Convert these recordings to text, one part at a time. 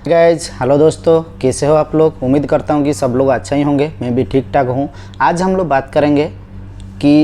Guys hello दोस्तों, कैसे हो आप लोग। उम्मीद करता हूँ कि सब लोग अच्छा ही होंगे। मैं भी ठीक ठाक हूँ। आज हम लोग बात करेंगे कि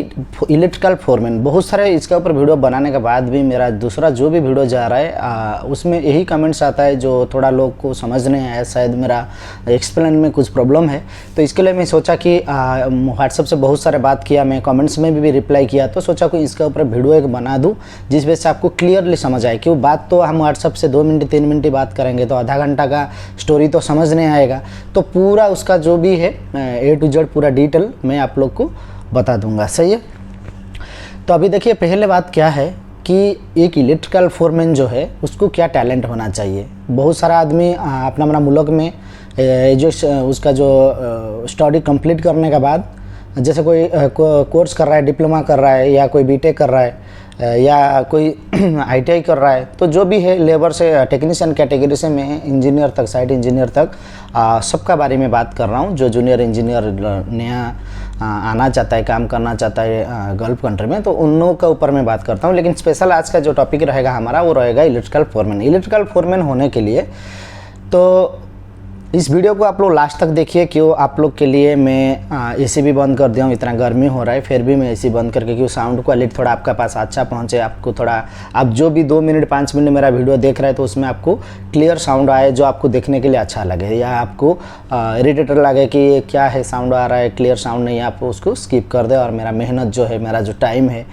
इलेक्ट्रिकल फोरमैन। बहुत सारे इसके ऊपर वीडियो बनाने के बाद भी मेरा दूसरा जो भी वीडियो जा रहा है उसमें यही कमेंट्स आता है जो थोड़ा लोग को समझ नहीं आया। शायद मेरा एक्सप्लेन में कुछ प्रॉब्लम है, तो इसके लिए मैं सोचा कि व्हाट्सएप से बहुत सारे बात किया, मैं कमेंट्स में भी रिप्लाई किया, तो सोचा कि इसके ऊपर वीडियो एक बना दूँ जिस वजह से आपको क्लियरली समझ आए। क्यों बात तो हम व्हाट्सएप से 2 मिनट 3 मिनट ही बात करेंगे तो आधा घंटा का स्टोरी तो समझ नहीं आएगा। तो पूरा उसका जो भी है A to Z पूरा डिटेल मैं आप लोग को बता दूंगा। सही है। तो अभी देखिए, पहले बात क्या है कि एक इलेक्ट्रिकल फोरमैन जो है उसको क्या टैलेंट होना चाहिए। बहुत सारा आदमी अपना अपना मुल्क में जो उसका जो स्टडी कंप्लीट करने के बाद, जैसे कोई कोर्स कर रहा है, डिप्लोमा कर रहा है, या कोई बीटेक कर रहा है, या कोई ITI कर रहा है, तो जो भी है लेबर से टेक्नीशियन कैटेगरी से मैं इंजीनियर तक, साइट इंजीनियर तक सबका बारे में बात कर रहा हूँ। जो जूनियर इंजीनियर नया आना चाहता है, काम करना चाहता है गल्फ कंट्री में, तो उन लोगों के ऊपर मैं बात करता हूँ। लेकिन स्पेशल आज का जो टॉपिक रहेगा हमारा वो रहेगा इलेक्ट्रिकल फोरमैन। इलेक्ट्रिकल फोरमैन होने के लिए तो इस वीडियो को आप लोग लास्ट तक देखिए। क्यों आप लोग के लिए मैं AC भी बंद कर दिया हूँ। इतना गर्मी हो रहा है फिर भी मैं AC बंद करके, क्यों साउंड क्वालिटी थोड़ा आपका पास अच्छा पहुँचे, आपको थोड़ा, आप जो भी 2 मिनट 5 मिनट मेरा वीडियो देख रहे हैं तो उसमें आपको क्लियर साउंड आए, जो आपको देखने के लिए अच्छा लगे, या आपको इरिटेटर लगे कि क्या है साउंड आ रहा है, क्लियर साउंड नहीं है, आप उसको स्किप कर दे और मेरा मेहनत जो है, मेरा जो टाइम है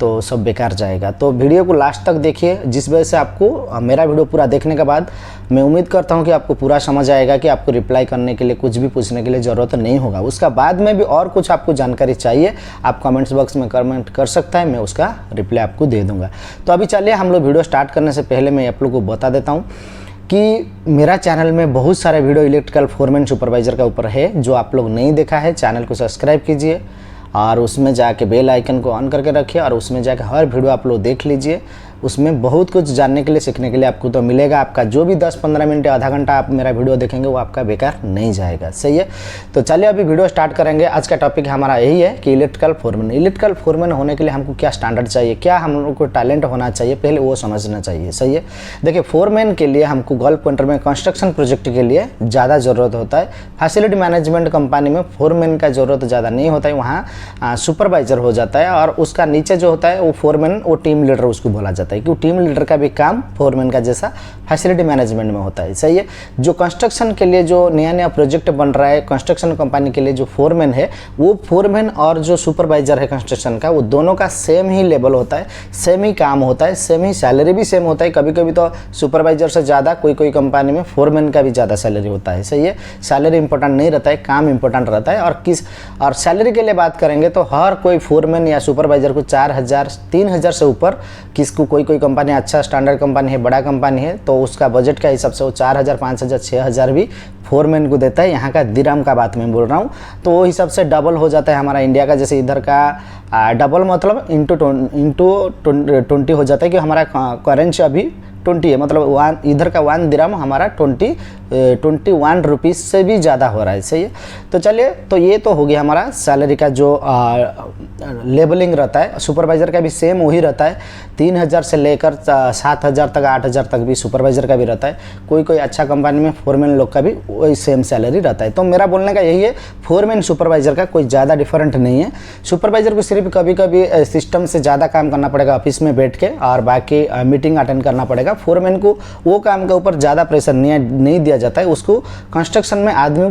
तो सब बेकार जाएगा। तो वीडियो को लास्ट तक देखिए, जिस वजह से आपको मेरा वीडियो पूरा देखने के बाद मैं उम्मीद करता हूं कि आपको पूरा समझ आएगा कि आपको रिप्लाई करने के लिए, कुछ भी पूछने के लिए ज़रूरत नहीं होगा। उसका बाद में भी और कुछ आपको जानकारी चाहिए, आप कमेंट्स बॉक्स में कमेंट कर सकता है, मैं उसका रिप्लाई आपको दे दूँगा। तो अभी चलिए हम लोग वीडियो स्टार्ट करने से पहले मैं आप लोग को बता देता हूँ कि मेरा चैनल में बहुत सारे वीडियो इलेक्ट्रिकल फोरमैन सुपरवाइज़र का ऊपर है। जो आप लोग नहीं देखा है, चैनल को सब्सक्राइब कीजिए और उसमें जाके बेल आइकन को ऑन करके रखिए और उसमें जाके हर वीडियो आप लोग देख लीजिए। उसमें बहुत कुछ जानने के लिए, सीखने के लिए आपको तो मिलेगा। आपका जो भी 10-15 मिनट आधा घंटा आप मेरा वीडियो देखेंगे वो आपका बेकार नहीं जाएगा। सही है। तो चलिए अभी वीडियो स्टार्ट करेंगे। आज का टॉपिक हमारा यही है कि इलेक्ट्रिकल फोरमैन। इलेक्ट्रिकल फोरमैन होने के लिए हमको क्या स्टैंडर्ड चाहिए, क्या हम लोग को टैलेंट होना चाहिए, पहले वो समझना चाहिए। सही है। देखिए, फोरमैन के लिए हमको गल्फ कंट्री में कंस्ट्रक्शन प्रोजेक्ट के लिए ज़्यादा ज़रूरत होता है। फैसिलिटी मैनेजमेंट कंपनी में फोरमैन का ज़रूरत ज़्यादा नहीं होता है, वहाँ सुपरवाइजर हो जाता है और उसका नीचे जो होता है वो फोरमैन, वो टीम लीडर उसको बोला जाता है। क्योंकि टीम लीडर का भी काम फोरमैन का जैसा फैसिलिटी मैनेजमेंट में होता है। सही है। जो कंस्ट्रक्शन के लिए जो नया नया प्रोजेक्ट बन रहा है कंस्ट्रक्शन कंपनी के लिए, जो फोरमैन है वो फोरमैन और जो सुपरवाइजर है कंस्ट्रक्शन का, वो दोनों का सेम ही लेवल होता है, सेम ही काम होता है, सेम ही सैलरी भी सेम होता है। कभी कभी तो सुपरवाइजर से ज़्यादा कोई कंपनी में फोरमैन का भी ज़्यादा सैलरी होता है। सही है। सैलरी इंपॉर्टेंट नहीं रहता है, काम इंपॉर्टेंट रहता है। और सैलरी के लिए बात करेंगे तो हर कोई फोरमैन या सुपरवाइजर को 4,000 3,000 से ऊपर, किसको कोई कंपनी अच्छा स्टैंडर्ड कंपनी है, बड़ा कंपनी है, तो उसका बजट का हिसाब से वो 4,000 5,000 6,000 भी फोरमैन को देता है। यहाँ का दिरहम का बात मैं बोल रहा हूँ, तो वो हिसाब से डबल हो जाता है हमारा इंडिया का। जैसे इधर का डबल मतलब इंटू 20 हो जाता है, कि हमारा करेंसी अभी 20 है, मतलब इधर का 1 दिरहम हमारा 21 रुपीज़ से भी ज़्यादा हो रहा है। सही है। तो चलिए, तो ये तो हो गया हमारा सैलरी का जो लेबलिंग रहता है। सुपरवाइज़र का भी सेम वही रहता है, 3,000 से लेकर 7,000 तक 8,000 तक भी सुपरवाइज़र का भी रहता है। कोई अच्छा कंपनी में फोरमैन लोग का भी वही सेम सैलरी रहता है। तो मेरा बोलने का यही है, फोरमैन सुपरवाइज़र का कोई ज़्यादा डिफरेंट नहीं है। सुपरवाइज़र को सिर्फ कभी कभी सिस्टम से ज़्यादा काम करना पड़ेगा ऑफिस में बैठ के, और बाकी मीटिंग अटेंड करना पड़ेगा। फोरमैन को वो काम के ऊपर ज़्यादा प्रेशर नहीं दिया जाता है। उसको कंस्ट्रक्शन में आदमी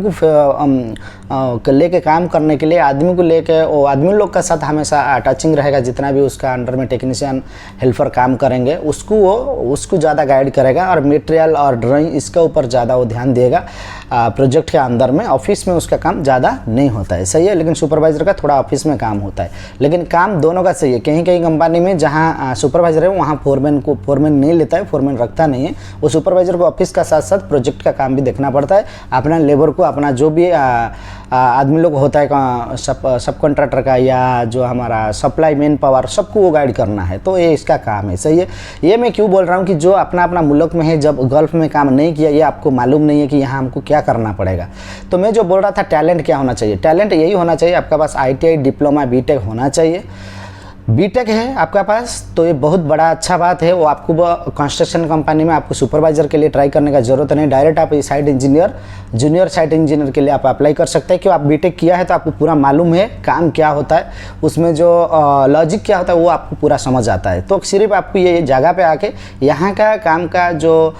को लेके काम करने के लिए, आदमी को लेके, वो आदमी लोग का साथ हमेशा टचिंग रहेगा। जितना भी उसका अंडर में टेक्नीशियन हेल्पर काम करेंगे उसको ज़्यादा गाइड करेगा, और मटेरियल और ड्राइंग इसके ऊपर ज़्यादा वो ध्यान देगा। प्रोजेक्ट के अंदर में, ऑफिस में उसका काम ज़्यादा नहीं होता है। सही है। लेकिन सुपरवाइज़र का थोड़ा ऑफिस में काम होता है, लेकिन काम दोनों का सही है। कहीं कंपनी में जहाँ सुपरवाइज़र है वहाँ फोरमैन नहीं लेता है, फोरमैन रखता नहीं है। वो सुपरवाइज़र को ऑफिस का साथ साथ प्रोजेक्ट का काम भी देखना पड़ता है। अपना लेबर को, अपना जो भी आदमी लोग होता है सब कॉन्ट्रैक्टर का, या जो हमारा सप्लाई मैन पावर, सबको वो गाइड करना है। तो ये इसका काम है। सही है। ये मैं क्यों बोल रहा हूँ कि जो अपना मुल्क में है, जब गल्फ में काम नहीं किया, ये आपको मालूम नहीं है कि यहाँ हमको क्या करना पड़ेगा। तो मैं जो बोल रहा था टैलेंट क्या होना चाहिए, टैलेंट यही होना चाहिए आपका पास ITI डिप्लोमा बीटेक होना चाहिए। बीटेक है आपका पास तो ये बहुत बड़ा अच्छा बात है। वो आपको कंस्ट्रक्शन कंपनी में आपको सुपरवाइजर के लिए ट्राई करने का जरूरत नहीं, डायरेक्ट आप site engineer, junior site engineer के लिए आप अप्लाई कर सकते हैं। क्यों, आप बीटेक किया है तो आपको पूरा मालूम है काम क्या होता है, उसमें जो लॉजिक क्या होता है वो आपको पूरा समझ आता है। तो सिर्फ आपको ये जगह पे आके यहाँ का काम का जो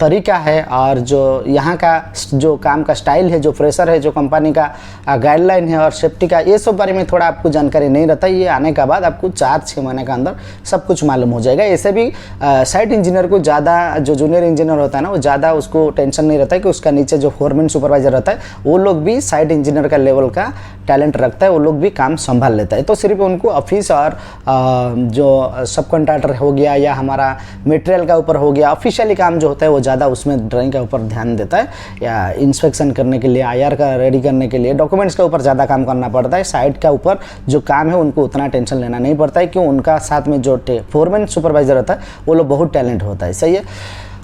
तरीका है और जो यहाँ का जो काम का स्टाइल है, जो फ्रेशर है, जो कंपनी का गाइडलाइन है और सेफ्टी का, ये सब बारे में थोड़ा आपको जानकारी नहीं रहता। ये आने के बाद आपको 4-6 महीने के अंदर सब कुछ मालूम हो जाएगा। ऐसे भी साइट इंजीनियर को ज़्यादा, जो जूनियर इंजीनियर होता है ना, वो ज़्यादा उसको टेंशन नहीं रहता है कि उसका नीचे जो फोरमैन सुपरवाइजर रहता है वो लोग भी साइट इंजीनियर का लेवल का टैलेंट रखता है, वो लोग भी काम संभाल लेता है। तो सिर्फ उनको ऑफिस और जो सब कॉन्ट्रैक्टर हो गया या हमारा मटेरियल का ऊपर हो गया, ऑफिशियली काम जो होता है वो ज़्यादा उसमें ड्राइंग के ऊपर ध्यान देता है, या इंस्पेक्शन करने के लिए, आईआर का रेडी करने के लिए, डॉक्यूमेंट्स के ऊपर ज़्यादा काम करना पड़ता है। साइट का ऊपर जो काम है उनको उतना टेंशन लेना नहीं पड़ता है, क्यों, उनका साथ में जो फोरमैन सुपरवाइजर होता है वो लोग बहुत टैलेंट होता है। सही है।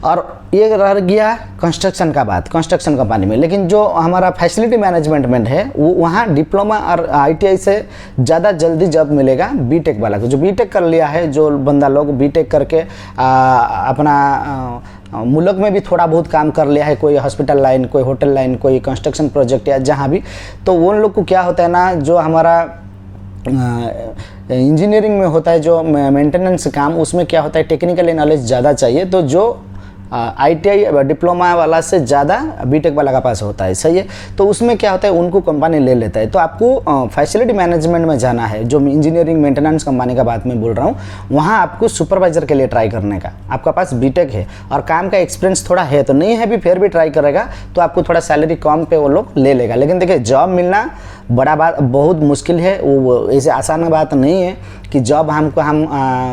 और ये रह गया कंस्ट्रक्शन का बात, कंस्ट्रक्शन कंपनी में। लेकिन जो हमारा फैसिलिटी मैनेजमेंट है वो वहाँ डिप्लोमा और आईटीआई से ज़्यादा जल्दी जॉब मिलेगा बीटेक वाला को। जो बीटेक कर लिया है, जो बंदा लोग बीटेक करके अपना मुल्क में भी थोड़ा बहुत काम कर लिया है, कोई हॉस्पिटल लाइन, कोई होटल लाइन, कोई कंस्ट्रक्शन प्रोजेक्ट या जहाँ भी, तो उन लोग को क्या होता है ना, जो हमारा इंजीनियरिंग में होता है जो मेंटेनेंस काम, उसमें क्या होता है टेक्निकली नॉलेज ज़्यादा चाहिए। तो जो आईटीआई डिप्लोमा वाला से ज़्यादा बीटेक वाला का पास होता है। सही है। तो उसमें क्या होता है, उनको कंपनी ले लेता है। तो आपको फैसिलिटी मैनेजमेंट में जाना है, जो इंजीनियरिंग मेंटेनेंस कंपनी का बात मैं बोल रहा हूँ, वहाँ आपको सुपरवाइजर के लिए ट्राई करने का, आपका पास बीटेक है और काम का एक्सपीरियंस थोड़ा है, तो नहीं है भी फिर भी ट्राई करेगा तो आपको थोड़ा सैलरी कम पे वो लोग ले लेगा। लेकिन देखिए, जॉब मिलना बड़ा बात बहुत मुश्किल है, वो ऐसे आसान बात नहीं है कि जॉब हम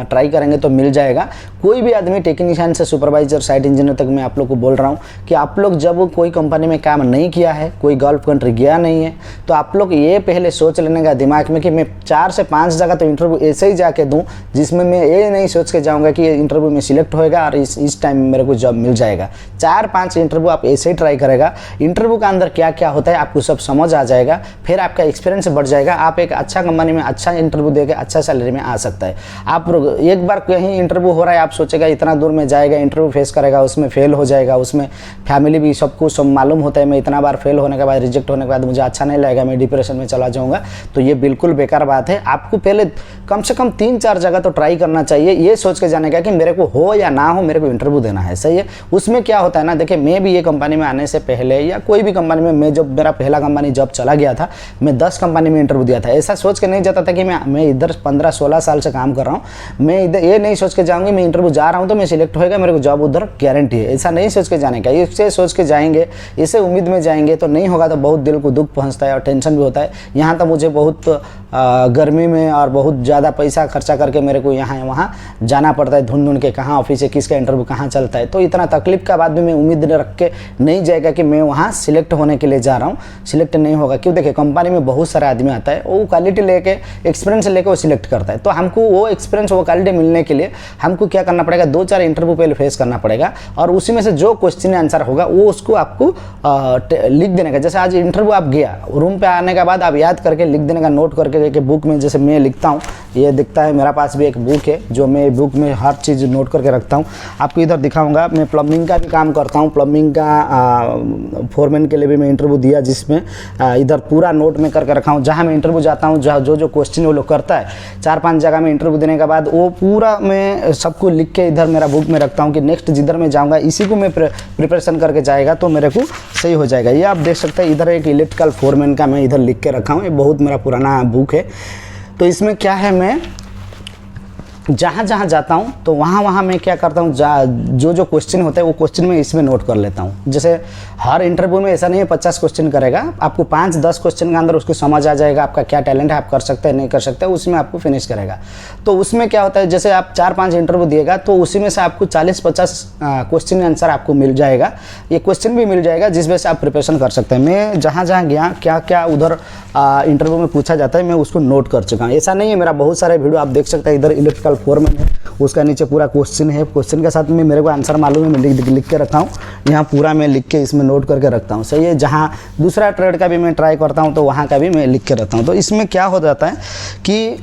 ट्राई करेंगे तो मिल जाएगा। कोई भी आदमी टेक्नीशियन से सुपरवाइजर साइट इंजीनियर तक मैं आप लोग को बोल रहा हूँ कि आप लोग जब कोई कंपनी में काम नहीं किया है, कोई गल्फ कंट्री गया नहीं है, तो आप लोग ये पहले सोच लेने का दिमाग में कि मैं 4 से 5 जगह तो इंटरव्यू ऐसे ही जाके दूँ, जिसमें मैं ये नहीं सोच के जाऊँगा कि ये इंटरव्यू में सिलेक्ट होएगा और इस टाइम मेरे को जॉब मिल जाएगा। 4-5 इंटरव्यू आप ऐसे ही ट्राई करेगा। इंटरव्यू का अंदर क्या क्या होता है आपको सब समझ आ जाएगा, फिर आपका एक्सपीरियंस बढ़ जाएगा। आप एक अच्छा कंपनी में अच्छा इंटरव्यू देके अच्छा सैलरी में आ सकता है। आप एक बार कहीं इंटरव्यू हो रहा है, आप सोचेगा इतना दूर में जाएगा, इंटरव्यू फेस करेगा, उसमें फेल हो जाएगा, उसमें फैमिली भी सबको सब मालूम होता है, मैं इतना बार फेल होने के बाद, रिजेक्ट होने के बाद मुझे अच्छा नहीं लगेगा, मैं डिप्रेशन में चला जाऊँगा, तो ये बिल्कुल बेकार बात है। आपको पहले कम से कम 3-4 जगह तो ट्राई करना चाहिए, ये सोच के जाने का कि मेरे को हो या ना हो, मेरे को इंटरव्यू देना है। सही है। उसमें क्या होता है ना, देखिए मैं भी ये कंपनी में आने से पहले या कोई भी कंपनी में, मैं जब मेरा पहला कंपनी जॉब चला गया था, मैं 10 कंपनी में इंटरव्यू दिया था। ऐसा सोच के नहीं जाता था कि मैं इधर 15-16 साल से काम कर रहा हूँ, मैं इधर ये नहीं सोच के जाऊँगी मैं इंटरव्यू जा रहा हूँ तो मैं सिलेक्ट होएगा, मेरे को जॉब उधर गारंटी है। ऐसा नहीं सोच के जाने का, इससे सोच के जाएंगे, इसे उम्मीद में जाएंगे तो नहीं होगा, तो बहुत दिल को दुख पहुँचता है और टेंशन भी होता है। यहाँ तो मुझे बहुत गर्मी में और बहुत ज़्यादा पैसा खर्चा करके मेरे को यहाँ वहाँ जाना पड़ता है, ढूंढ के कहाँ ऑफिस है, किसका इंटरव्यू कहाँ चलता है। तो इतना तकलीफ का बाद भी मैं उम्मीद रख के नहीं जाएगा कि मैं वहाँ सिलेक्ट होने के लिए जा रहा हूँ, सिलेक्ट नहीं होगा। क्यों, देखिए कंपनी में बहुत सारा आदमी आता है, वो क्वालिटी लेके, एक्सपीरियंस लेके वो सिलेक्ट करता है। तो हमको वो एक्सपीरियंस, वो क्वालिटी मिलने के लिए हमको क्या करना पड़ेगा, 2-4 इंटरव्यू पहले फेस करना पड़ेगा और उसी में से जो क्वेश्चन आंसर होगा वो उसको आपको लिख देने का। जैसे आज इंटरव्यू आप गया, रूम पे आने के बाद आप याद करके लिख देने का, नोट करके बुक में, जैसे मैं लिखता हूँ, ये दिखता है मेरा पास भी एक बुक है जो मैं बुक में हर चीज़ नोट करके रखता हूँ। आपको इधर दिखाऊंगा, मैं प्लम्बिंग का भी काम करता हूँ, प्लम्बिंग का फोरमैन के लिए भी मैं इंटरव्यू दिया, जिसमें इधर पूरा नोट में करके रखा हूँ। जहाँ मैं इंटरव्यू जाता हूँ, जो क्वेश्चन वो लोग करता है, 4-5 जगह में इंटरव्यू देने के बाद वो पूरा मैं सबको लिख के इधर मेरा बुक में रखता हूँ कि नेक्स्ट जिधर मैं जाऊँगा इसी को मैं प्रिपरेशन करके जाएगा तो मेरे को सही हो जाएगा। ये आप देख सकते हैं, इधर एक इलेक्ट्रिकल फोरमैन का मैं इधर लिख के रखा हूँ, ये बहुत मेरा पुराना बुक है। तो इसमें क्या है, मैं जहाँ जहाँ जाता हूँ तो वहाँ मैं क्या करता हूँ, जो क्वेश्चन होता है वो क्वेश्चन में इसमें नोट कर लेता हूँ। जैसे हर इंटरव्यू में ऐसा नहीं है 50 क्वेश्चन करेगा, आपको 5-10 क्वेश्चन के अंदर उसको समझ आ जाएगा आपका क्या टैलेंट है, आप कर सकते हैं नहीं कर सकते, उसमें आपको फिनिश करेगा। तो उसमें क्या होता है, जैसे आप 4-5 इंटरव्यू दिएगा तो उसी में से आपको 40-50 क्वेश्चन आंसर आपको मिल जाएगा, ये क्वेश्चन भी मिल जाएगा, जिस वजह से आप प्रिपरेशन कर सकते हैं। मैं जहाँ जहाँ गया, क्या क्या उधर इंटरव्यू में पूछा जाता है, मैं उसको नोट कर चुका हूँ। ऐसा नहीं है, मेरा बहुत सारे वीडियो आप देख सकते हैं, इधर इलेक्ट्रिकल फोरमैन है, उसका नीचे पूरा क्वेश्चन है, क्वेश्चन के साथ में मेरे को आंसर मालूम है, मैं लिख के रखा हूँ, यहाँ पूरा मैं लिख के इसमें नोट करके रखता हूँ। सही है। जहाँ दूसरा ट्रेड का भी मैं ट्राई करता हूँ तो वहाँ का भी मैं लिख के रखता हूँ। तो इसमें क्या हो जाता है कि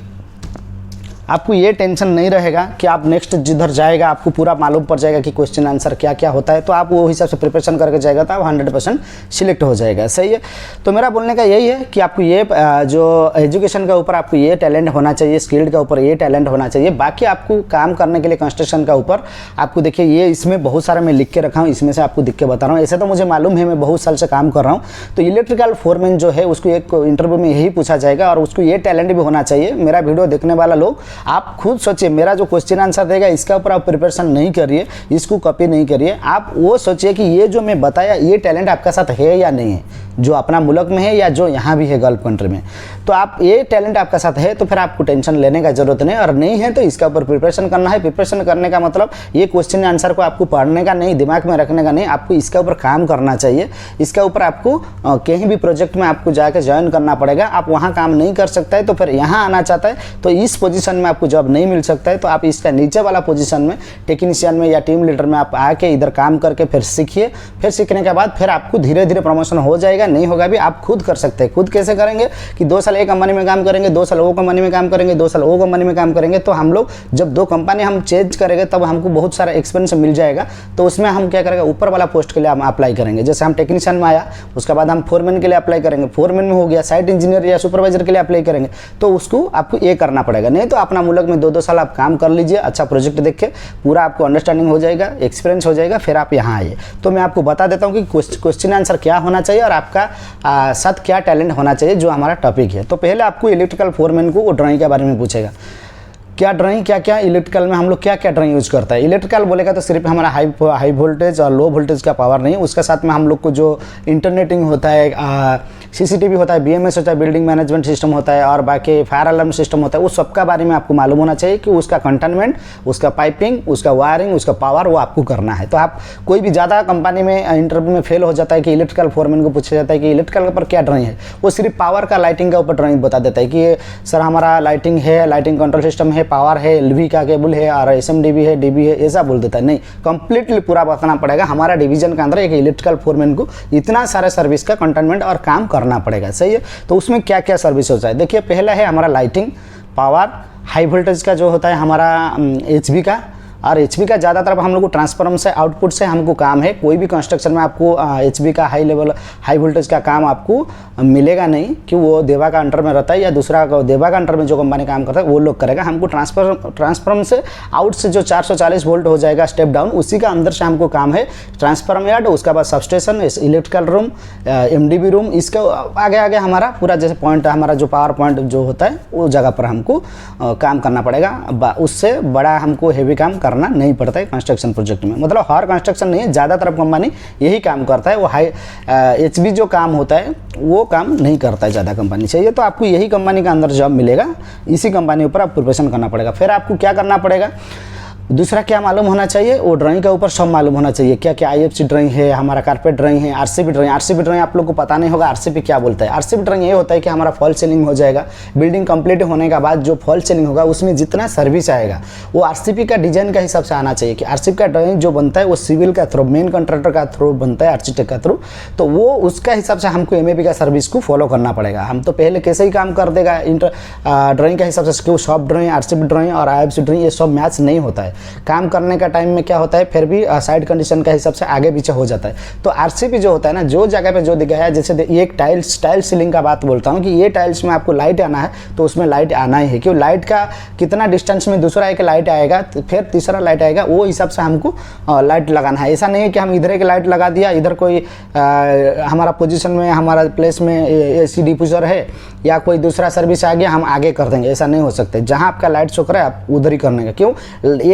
आपको ये टेंशन नहीं रहेगा कि आप नेक्स्ट जिधर जाएगा आपको पूरा मालूम पड़ जाएगा कि क्वेश्चन आंसर क्या क्या होता है, तो आप वो हिसाब से प्रिपरेशन करके जाएगा तो आप 100% सिलेक्ट हो जाएगा। सही है। तो मेरा बोलने का यही है कि आपको ये जो एजुकेशन के ऊपर आपको ये टैलेंट होना चाहिए, स्किल्ड के ऊपर ये टैलेंट होना चाहिए। बाकी आपको काम करने के लिए कंस्ट्रक्शन का ऊपर आपको देखिए ये इसमें बहुत सारा मैं लिख के रखा हूँ, इसमें से आपको दिख के बता रहा हूँ। ऐसे तो मुझे मालूम है, मैं बहुत साल से काम कर रहा हूँ। तो इलेक्ट्रिकल फोरमैन जो है उसको एक इंटरव्यू में यही पूछा जाएगा और उसको ये टैलेंट भी होना चाहिए। मेरा वीडियो देखने वाला लोग आप खुद सोचिए, मेरा जो क्वेश्चन आंसर देगा इसका ऊपर आप प्रिपरेशन नहीं करिए, इसको कॉपी नहीं करिए। आप वो सोचिए कि ये जो मैं बताया ये टैलेंट आपके साथ है या नहीं है, जो अपना मुल्क में है या जो यहाँ भी है गल्फ कंट्री में। तो आप ये टैलेंट आपके साथ है तो फिर आपको टेंशन लेने का जरूरत नहीं, और नहीं है तो इसका ऊपर प्रिपरेशन करना है। प्रिपरेशन करने का मतलब ये क्वेश्चन आंसर को आपको पढ़ने का नहीं, दिमाग में रखने का नहीं, आपको इसका ऊपर काम करना चाहिए। इसका ऊपर आपको कहीं भी प्रोजेक्ट में आपको जाकर ज्वाइन करना पड़ेगा। आप वहाँ काम नहीं कर सकता है तो फिर यहाँ आना चाहता है तो इस पोजीशन में आपको जॉब नहीं मिल सकता है, तो आप इसका नीचे वाला पोजीशन में टेक्नीशियन में या टीम लीडर में आप आके इधर काम करके फिर सीखिए। फिर सीखने के बाद फिर आपको धीरे धीरे प्रमोशन हो जाएगा। नहीं होगा भी आप खुद कर सकते हैं। खुद कैसे करेंगे कि 2 साल एक कंपनी में काम करेंगे, 2 साल वो कंपनी में काम करेंगे, 2 साल वो कंपनी में काम करेंगे। तो हम लोग जब 2 कंपनी हम चेंज करेंगे तब हमको बहुत सारा एक्सपीरियंस मिल जाएगा। तो उसमें हम क्या करेंगे, ऊपर वाला पोस्ट के लिए हम अप्लाई करेंगे। जैसे हम टेक्नीशियन में आया, उसके बाद हम फोरमैन के लिए अप्लाई करेंगे, फोरमैन में हो गया, साइट इंजीनियर या सुपरवाइजर के लिए अप्लाई करेंगे। तो उसको आपको ये करना पड़ेगा। नहीं तो अपना मुल्क में 2-2 साल आप काम कर लीजिए, अच्छा प्रोजेक्ट देख के पूरा आपको अंडरस्टैंडिंग हो जाएगा, एक्सपीरियंस हो जाएगा, फिर आप यहाँ आइए। तो मैं आपको बता देता हूँ कि क्वेश्चन आंसर क्या होना चाहिए और आपका साथ क्या टैलेंट होना चाहिए, जो हमारा टॉपिक है। तो पहले आपको इलेक्ट्रिकल फोरमैन को वो ड्राइंग के बारे में पूछेगा, क्या ड्राइंग क्या क्या इलेक्ट्रिकल में हम लोग क्या क्या ड्राइंग यूज करता है। इलेक्ट्रिकल बोलेगा तो सिर्फ हमारा हाई वोल्टेज और लो वोल्टेज का पावर नहीं, उसके साथ में हम लोग को जो इंटरनेटिंग होता है, सीसीटीवी होता है, बीएमएस होता है, बिल्डिंग मैनेजमेंट सिस्टम होता है, और बाकी फायर अलार्म सिस्टम होता है, उस सब का बारे में आपको मालूम होना चाहिए कि उसका कंटेनमेंट, उसका पाइपिंग, उसका वायरिंग, उसका पावर वो आपको करना है। तो आप कोई भी ज़्यादा कंपनी में इंटरव्यू में फेल हो जाता है कि इलेक्ट्रिकल फोरमैन को पूछा जाता है कि इलेक्ट्रिकल पर क्या ड्राइंग है, वो सिर्फ पावर का लाइटिंग का ऊपर ड्राइंग बता देता है कि सर हमारा लाइटिंग है, लाइटिंग कंट्रोल सिस्टम है, पावर है, एलवी का केबल है और एसएमडीबी है, डीबी है, ऐसा बोल देता है। नहीं, कंप्लीटली पूरा बताना पड़ेगा। हमारा डिवीजन के अंदर एक इलेक्ट्रिकल फोरमैन को इतना सारे सर्विस का कंटेनमेंट और काम करना पड़ेगा। सही है। तो उसमें क्या क्या सर्विस होता है, देखिए पहला है हमारा लाइटिंग, पावर, हाई वोल्टेज का जो होता है हमारा एचवी का, और एचवी का ज़्यादातर हम लोग को ट्रांसफार्मर से आउटपुट से हमको काम है। कोई भी कंस्ट्रक्शन में आपको एचवी का हाई वोल्टेज का काम आपको मिलेगा नहीं कि वो देवा का अंडर में रहता है या दूसरा देवा का अंडर में जो कंपनी काम करता है वो लोग करेगा। हमको ट्रांसफार्मर से आउट से जो 440 वोल्ट हो जाएगा स्टेप डाउन, उसी का अंदर से हमको काम है। ट्रांसफार्मर यार्ड, उसके बाद substation, electrical room, IMDb room, इसके आगे आगे हमारा पूरा जैसे पॉइंट हमारा जो पावर पॉइंट जो होता है वो जगह पर हमको काम करना पड़ेगा। उससे बड़ा हमको हेवी काम करना नहीं पड़ता है कंस्ट्रक्शन प्रोजेक्ट में। मतलब हर कंस्ट्रक्शन नहीं है, ज़्यादातर कंपनी यही काम करता है। वो हाई एचवी जो काम होता है वो काम नहीं करता है ज़्यादा कंपनी। चाहिए तो आपको यही कंपनी का अंदर जॉब मिलेगा, इसी कंपनी ऊपर आप प्रिपरेशन करना पड़ेगा। फिर आपको क्या करना पड़ेगा, दूसरा क्या मालूम होना चाहिए, वो ड्राइंग के ऊपर सब मालूम होना चाहिए। क्या क्या आईएफसी ड्राइंग है, हमारा कारपेट ड्राइंग है, आरसीबी ड्राइंग आप लोग को पता नहीं होगा आरसीबी क्या बोलता है। आरसीबी ड्राइंग ये होता है कि हमारा फॉल सीलिंग हो जाएगा, बिल्डिंग कंप्लीट होने के बाद जो फॉल सीलिंग होगा उसमें जितना सर्विस आएगा वो आरसीबी का डिजाइन का हिसाब से आना चाहिए। कि आरसीबी का ड्राइंग जो बनता है वो सिविल का थ्रू, मेन कॉन्ट्रैक्टर का थ्रू बनता है, आर्किटेक्ट का थ्रू, तो वो उसका हिसाब से हमको एमएपी का सर्विस को फॉलो करना पड़ेगा। हम तो पहले कैसे ही काम कर देगा ड्राइंग का हिसाब से, क्यों सॉफ्ट ड्राइंग, आरसीबी ड्राइंग और आईएफसी ड्राइंग ये सब मैच नहीं होता है। काम करने का टाइम में क्या होता है फिर भी साइड कंडीशन के हिसाब से आगे पीछे हो जाता है। तो आरसीबी जो होता है ना, जो जगह पे जो दिखाया है, जैसे ये एक टाइल सीलिंग का बात बोलता हूँ कि ये टाइल्स में आपको लाइट आना है तो उसमें लाइट आना ही है। क्यों, लाइट का कितना डिस्टेंस में दूसरा एक लाइट आएगा तो फिर तीसरा लाइट आएगा, वो हिसाब से हमको लाइट लगाना है। ऐसा नहीं है कि हम इधर एक लाइट लगा दिया, इधर कोई हमारा पोजीशन में हमारा प्लेस में एसी डिफ्यूजर है या कोई दूसरा सर्विस आ गया हम आगे कर देंगे, ऐसा नहीं हो सकता। जहाँ आपका लाइट शो करे आप उधर ही करने का। क्यों,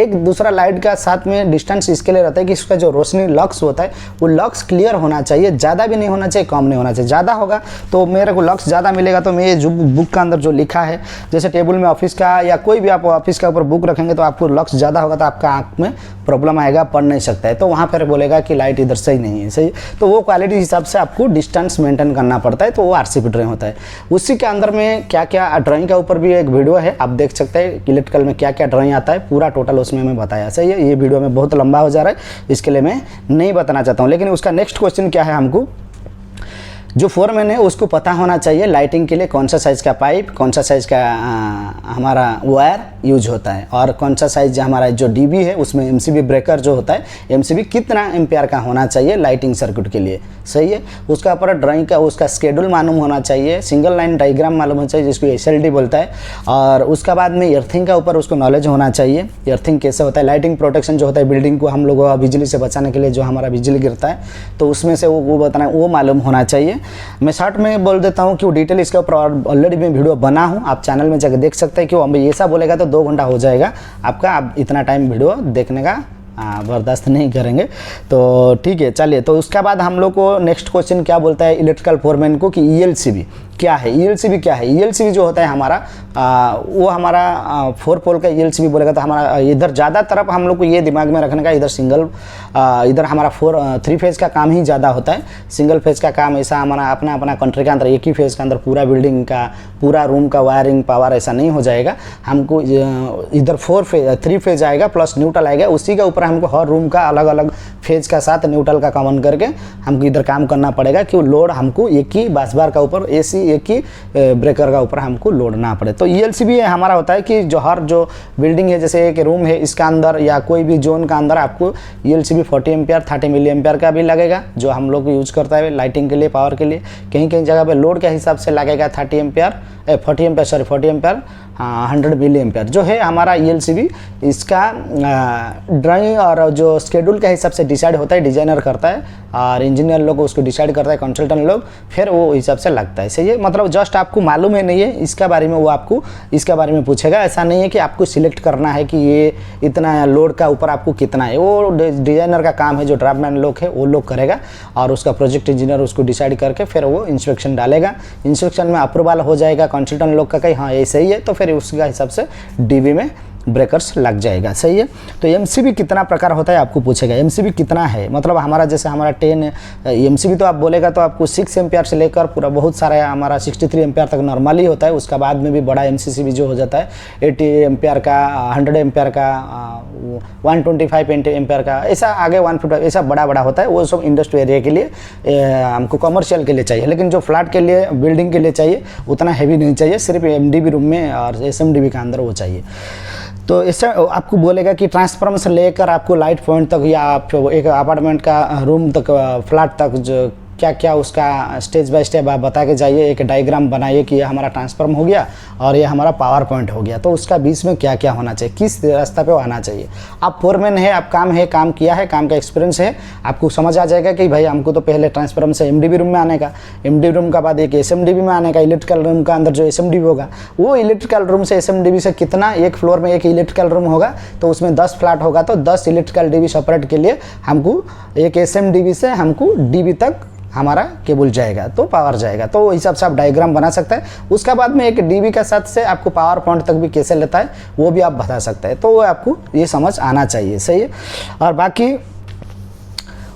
एक दूसरा लाइट का साथ में डिस्टेंस इसके लिए रहता है कि इसका जो रोशनी लक्स होता है वो लक्स क्लियर होना चाहिए, ज़्यादा भी नहीं होना चाहिए, कम नहीं होना चाहिए। ज़्यादा होगा तो मेरे को लक्स ज़्यादा मिलेगा तो मैं जो बुक का अंदर जो लिखा है, जैसे टेबल में ऑफिस का या कोई भी आप ऑफिस का ऊपर बुक रखेंगे तो आपको लक्स ज़्यादा होगा तो आपका आँख में प्रॉब्लम आएगा, पढ़ नहीं सकता है, तो वहाँ पर बोलेगा कि लाइट इधर सही नहीं है। सही, तो वो क्वालिटी हिसाब से आपको डिस्टेंस मेंटेन करना पड़ता है, तो वो आरसीबी ड्राइंग होता है। उसी के अंदर में क्या क्या ड्राइंग के ऊपर भी एक वीडियो है, आप देख सकते हैं इलेक्ट्रिकल में क्या क्या ड्राइंग आता है, पूरा टोटल उसमें मैं बताया। सही है, ये वीडियो में बहुत लंबा हो जा रहा है, इसके लिए मैं नहीं बताना चाहता हूँ। लेकिन उसका नेक्स्ट क्वेश्चन क्या है, हमको जो फोरमैन है उसको पता होना चाहिए लाइटिंग के लिए कौन सा साइज़ का पाइप, कौन सा साइज़ का हमारा वायर यूज होता है, और कौन सा साइज़ हमारा जो डीबी है उसमें एमसीबी ब्रेकर जो होता है, एमसीबी कितना एम्पियर का होना चाहिए लाइटिंग सर्किट के लिए, सही है। उसका ऊपर ड्राइंग का उसका स्केड्यूल मालूम होना चाहिए, सिंगल लाइन डायग्राम मालूम होना चाहिए जिसको एसएलडी बोलता है, और उसका बाद में अर्थिंग का ऊपर उसको नॉलेज होना चाहिए, अर्थिंग कैसे होता है, लाइटिंग प्रोटेक्शन जो होता है बिल्डिंग को हम लोग बिजली से बचाने के लिए जो हमारा बिजली गिरता है तो उसमें से वो बताना वो मालूम होना चाहिए। मैं शॉर्ट में बोल देता हूँ कि वो डिटेल इसके ऊपर ऑलरेडी मैं वीडियो बना हूँ, आप चैनल में जाकर देख सकते हैं कि वो हम ऐसा बोलेगा तो 2 घंटा हो जाएगा आपका, आप इतना टाइम वीडियो देखने का बर्दाश्त नहीं करेंगे। तो ठीक है, चलिए। तो उसके बाद हम लोग को नेक्स्ट क्वेश्चन क्या बोलता है इलेक्ट्रिकल फोरमैन को कि ईएलसीबी क्या है। ईएलसीबी क्या है? ईएलसीबी जो होता है हमारा वो हमारा 4 पोल का ईएलसीबी बोलेगा तो हमारा इधर ज़्यादा तरफ हम लोग को ये दिमाग में रखने का, इधर सिंगल इधर हमारा 3 फेज़ का काम ही ज़्यादा होता है। सिंगल फेज़ का काम ऐसा हमारा अपना अपना कंट्री के अंदर एक ही फेज़ के अंदर पूरा बिल्डिंग का पूरा रूम का वायरिंग पावर ऐसा नहीं हो जाएगा। हमको इधर 3 फेज़ आएगा प्लस न्यूट्रल आएगा, उसी के ऊपर हमको हर रूम का अलग अलग फेज़ का साथ न्यूट्रल का कॉमन करके हमको इधर काम करना पड़ेगा कि लोड हमको एक ही बस बार का ऊपर एसी एक ही ब्रेकर का ऊपर हमको लोड ना पड़े। तो ईएलसीबी हमारा होता है कि जो बिल्डिंग है, जैसे एक रूम है इसका अंदर या कोई भी जोन का अंदर आपको ईएलसीबी 40 एम्पियर 30 मिली एम्पियर का भी लगेगा, जो हम लोग यूज करता है लाइटिंग के लिए पावर के लिए। कहीं कहीं जगह पे लोड के हिसाब से लगेगा 40 एम्पियर 100 मिली एम्पियर जो है हमारा ईएलसीबी। इसका ड्राइंग और जो स्केड्यूल के हिसाब से डिसाइड होता है, डिजाइनर करता है और इंजीनियर लोग उसको डिसाइड करता है, कंसल्टेंट लोग, फिर वो हिसाब से लगता है, सही है। मतलब जस्ट आपको मालूम है नहीं है इसका बारे में, वो आपको इसके बारे में पूछेगा। ऐसा नहीं है कि आपको सिलेक्ट करना है कि ये इतना लोड का ऊपर आपको कितना है, वो डिजाइनर का काम है, जो ड्राफ्टमैन लोग है वो लोग करेगा और उसका प्रोजेक्ट इंजीनियर उसको डिसाइड करके फिर वो इंस्पेक्शन डालेगा। इंस्पेक्शन में अप्रूवल हो जाएगा कंसल्टेंट लोग का कहीं हाँ ये सही है, तो फिर उसका हिसाब से डीबी में ब्रेकर्स लग जाएगा, सही है। तो एमसीबी कितना प्रकार होता है आपको पूछेगा, एमसीबी कितना है, मतलब हमारा जैसे हमारा 10 एमसीबी तो आप बोलेगा तो आपको 6 एम्पियर से लेकर पूरा बहुत सारा हमारा 63 एम्पियर तक नॉर्मली होता है। उसका बाद में भी बड़ा एमसीबी जो हो जाता है 80 एम्पियर का, 100 एम्पियर का, 125 एम्पियर का, ऐसा आगे 150 ऐसा बड़ा बड़ा होता है। वो सब इंडस्ट्री एरिया के लिए हमको कमर्शियल के लिए चाहिए, लेकिन जो फ्लैट के लिए बिल्डिंग के लिए चाहिए उतना हैवी नहीं चाहिए, सिर्फ एमडीबी रूम में और एसएमडीबी के अंदर वो चाहिए। तो इससे आपको बोलेगा कि ट्रांसफार्मर से लेकर आपको लाइट पॉइंट तक या आप एक अपार्टमेंट का रूम तक फ्लैट तक जो क्या क्या उसका स्टेज बाय स्टेप आप बता के जाइए, एक डायग्राम बनाइए कि ये हमारा ट्रांसफार्मर हो गया और ये हमारा पावर पॉइंट हो गया, तो उसका बीच में क्या क्या होना चाहिए, किस रास्ता पे आना चाहिए। आप फोरमैन है, आप काम किया है, काम का एक्सपीरियंस है, आपको समझ आ जाएगा कि भाई हमको तो पहले ट्रांसफार्मर से एमडीबी रूम में आने का, एमडीबी रूम का बाद एक एसएमडीबी में आने का, इलेक्ट्रिकल रूम का अंदर जो एसएमडीबी होगा वो इलेक्ट्रिकल रूम से एसएमडीबी से कितना, एक फ्लोर में एक इलेक्ट्रिकल रूम होगा तो उसमें 10 फ्लैट होगा तो 10 इलेक्ट्रिकल डीबी सेपरेट के लिए हमको एक एसएमडीबी से हमको डीबी तक हमारा केबल जाएगा तो पावर जाएगा, तो वो हिसाब से आप डायग्राम बना सकते हैं। उसका बाद में एक डीबी का साथ से आपको पावर पॉइंट तक भी कैसे लेता है वो भी आप बता सकते हैं, तो वो आपको ये समझ आना चाहिए, सही है। और बाकी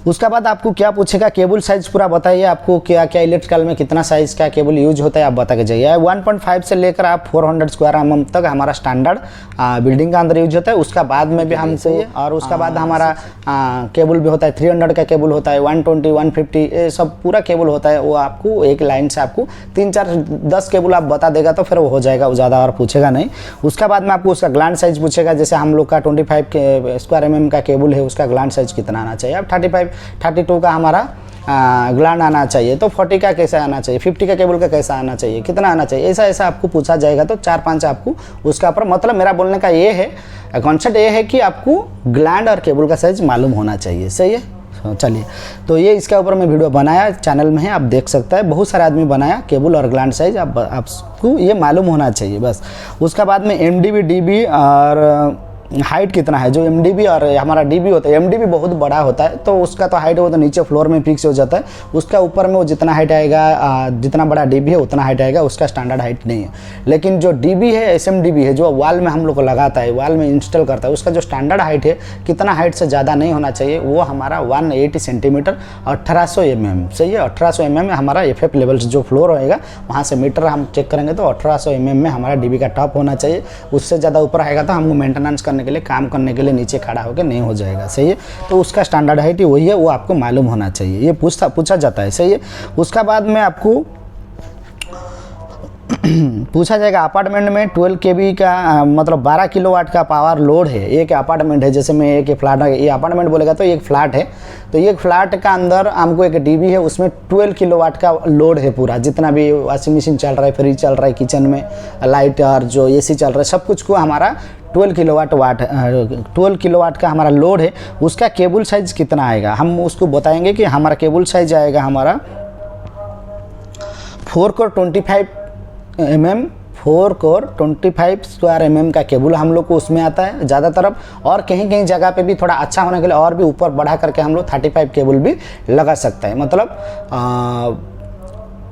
उसका बाद आपको क्या पूछेगा, केबल साइज पूरा बताइए, आपको क्या क्या इलेक्ट्रिकल में कितना साइज का केबल यूज होता है आप बता के जाइए। 1.5 से लेकर आप 400 स्क्वायर mm तक हमारा स्टैंडर्ड बिल्डिंग का अंदर यूज होता है। उसका बाद में भी हम सही है। और उसका बाद हमारा केबल भी होता है, 300 का केबल होता है, 120 150 ये सब पूरा केबल होता है। वो आपको एक लाइन से आपको 3 4 10 केबल आप बता देगा तो फिर वो हो जाएगा, वो ज़्यादा और पूछेगा नहीं। उसका बाद में आपको उसका ग्लैंड साइज पूछेगा, जैसे हम लोग का 25 स्क्वायर mm का केबल है, उसका ग्लैंड साइज कितना आना चाहिए। आप 32 का हमारा ग्लैंड आना चाहिए, तो 40 का कैसा आना चाहिए, 50 का केबल का कैसा आना चाहिए, कितना आना चाहिए, ऐसा ऐसा आपको पूछा जाएगा। तो 4-5 आपको उसका ऊपर, मतलब मेरा बोलने का ये है, कॉन्सेप्ट ये है कि आपको ग्लैंड और केबल का साइज मालूम होना चाहिए, सही है। चलिए, तो ये इसके ऊपर मैं वीडियो बनाया, चैनल में है, आप देख सकते हैं, बहुत सारे आदमी बनाया केबल और ग्लैंड साइज, आपको ये मालूम होना चाहिए बस। उसका बाद में एमडीबी डीबी और हाइट कितना है, जो एमडीबी और हमारा डीबी होता है, एमडीबी बहुत बड़ा होता है तो उसका तो हाइट वो तो नीचे फ्लोर में फिक्स हो जाता है, उसका ऊपर में वो जितना हाइट आएगा, जितना बड़ा डीबी है उतना हाइट आएगा, उसका स्टैंडर्ड हाइट नहीं है। लेकिन जो डीबी है, एसएमडीबी है, जो वॉल में हम लोग को लगाता है, वॉल में इंस्टॉल करता है, उसका जो स्टैंडर्ड हाइट है, कितना हाइट से ज़्यादा नहीं होना चाहिए, वो हमारा 180 सेंटीमीटर 1800 mm, सही है। 1800 mm में हमारा एफएफ लेवल से जो फ्लोर होएगा वहाँ से मीटर हम चेक करेंगे तो 1800 mm में हमारा डीबी का टॉप होना चाहिए। उससे ज़्यादा ऊपर आएगा तो हमको मेंटेनेंस करने करने के लिए, काम करने के लिए नीचे खड़ा होकर नहीं हो जाएगा, सही है। तो उसका स्टैंडर्ड हाइट ही वही है, वो आपको मालूम होना चाहिए, ये पूछा जाता है, सही है। उसका बाद में आपको पूछा जाएगा अपार्टमेंट में 12 केवी का मतलब 12 किलोवाट का पावर लोड है, एक अपार्टमेंट है, जैसे मैं एक फ्लैट है, ये अपार्टमेंट बोलेगा तो एक फ्लैट है, तो एक फ्लैट का अंदर हमको एक डीबी है, उसमें 12 किलोवाट का लोड है पूरा, जितना भी वॉशिंग मशीन चल रहा है, फ्रिज चल रहा है, किचन में लाइट और जो एसी चल रहा है, सब कुछ को हमारा 12 किलोवाट का हमारा लोड है। उसका केबल साइज़ कितना आएगा, हम उसको बताएंगे कि हमारा केबल साइज आएगा हमारा 4 core 25 mm, 4 core 25 square mm का केबल हम लोग को उसमें आता है ज़्यादा तरफ, और कहीं कहीं जगह पे भी थोड़ा अच्छा होने के लिए और भी ऊपर बढ़ा करके हम लोग 35 केबल भी लगा सकते हैं। मतलब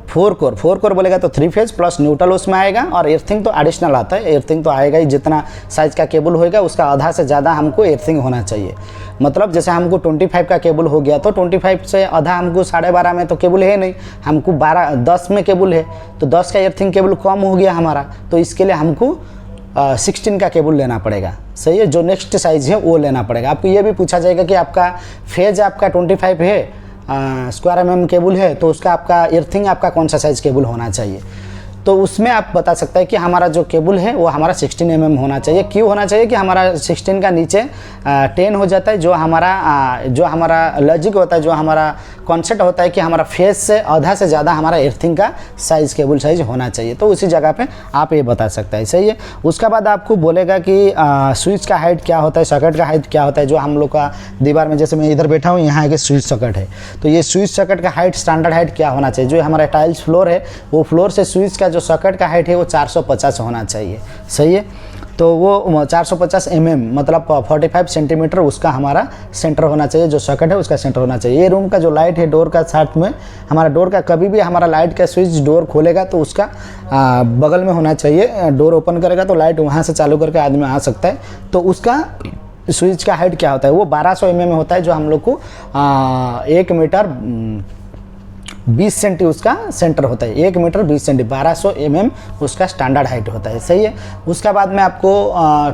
4 कोर बोलेगा तो 3 फेज प्लस न्यूट्रल उसमें आएगा, और एर्थिंग तो एडिशनल आता है, एर्थिंग तो आएगा ही, जितना साइज़ का केबल होएगा उसका आधा से ज़्यादा हमको एर्थिंग होना चाहिए। मतलब जैसे हमको 25 का केबल हो गया तो 25 से आधा हमको 12.5 में तो केबल है नहीं, हमको 10 में केबल है, तो 10 का एर्थिंग केबल कम हो गया हमारा, तो इसके लिए हमको 16 का केबल लेना पड़ेगा, सही है। जो नेक्स्ट साइज़ है वो लेना पड़ेगा। आपको ये भी पूछा जाएगा कि आपका फेज आपका 25 है, स्क्वायर mm केबल है, तो उसका आपका एर्थिंग आपका कौन सा साइज़ केबल होना चाहिए, तो उसमें आप बता सकते हैं कि हमारा जो केबल है वो हमारा 16 mm होना चाहिए। क्यों होना चाहिए कि हमारा 16 का नीचे 10 हो जाता है, जो हमारा लॉजिक होता है, जो हमारा कॉन्सेप्ट होता है कि हमारा फेस से आधा से ज़्यादा हमारा एर्थिंग का साइज़ केबल साइज़ होना चाहिए, तो उसी जगह पे आप ये बता सकते हैं, सही है। उसका बाद आपको बोलेगा कि स्विच का हाइट क्या होता है, सॉकेट का हाइट क्या होता है, जो हम लोग का दीवार में, जैसे मैं इधर बैठा हूँ, यहाँ एक स्विच सॉकेट है, तो ये स्विच सॉकेट का हाइट स्टैंडर्ड हाइट क्या होना चाहिए, जो हमारा टाइल्स फ्लोर है वो फ्लोर से स्विच का जो सॉकेट का हाइट है वो 450 होना चाहिए, सही है। तो वो 450 mm मतलब 45 सेंटीमीटर उसका हमारा सेंटर होना चाहिए, जो सॉकेट है उसका सेंटर होना चाहिए। ये रूम का जो लाइट है डोर का साथ में, हमारा डोर का कभी भी हमारा लाइट का स्विच डोर खोलेगा तो उसका बगल में होना चाहिए, डोर ओपन करेगा तो लाइट वहाँ से चालू करके आदमी आ सकता है, तो उसका स्विच का हाइट क्या होता है, वो 1200 mm होता है, जो हम लोग को 1 मीटर 20 सेंटी उसका सेंटर होता है, 1 मीटर 20 सेंटी 1200 mm उसका स्टैंडर्ड हाइट होता है, सही है। उसका बाद में आपको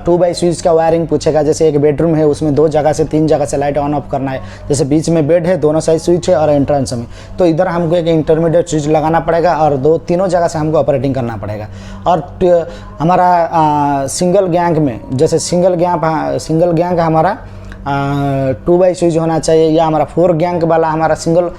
2x स्विच का वायरिंग पूछेगा, जैसे एक बेडरूम है उसमें 2 जगह से 3 जगह से लाइट ऑन ऑफ करना है, जैसे बीच में बेड है, दोनों साइड स्विच है और एंट्रेंस में, तो इधर हमको एक इंटरमीडिएट स्विच लगाना पड़ेगा और तीनों जगह से हमको ऑपरेटिंग करना पड़ेगा। और हमारा सिंगल गैंग में, जैसे सिंगल गैंग हमारा 2x स्विच होना चाहिए, या हमारा 4 गैंग वाला हमारा सिंगल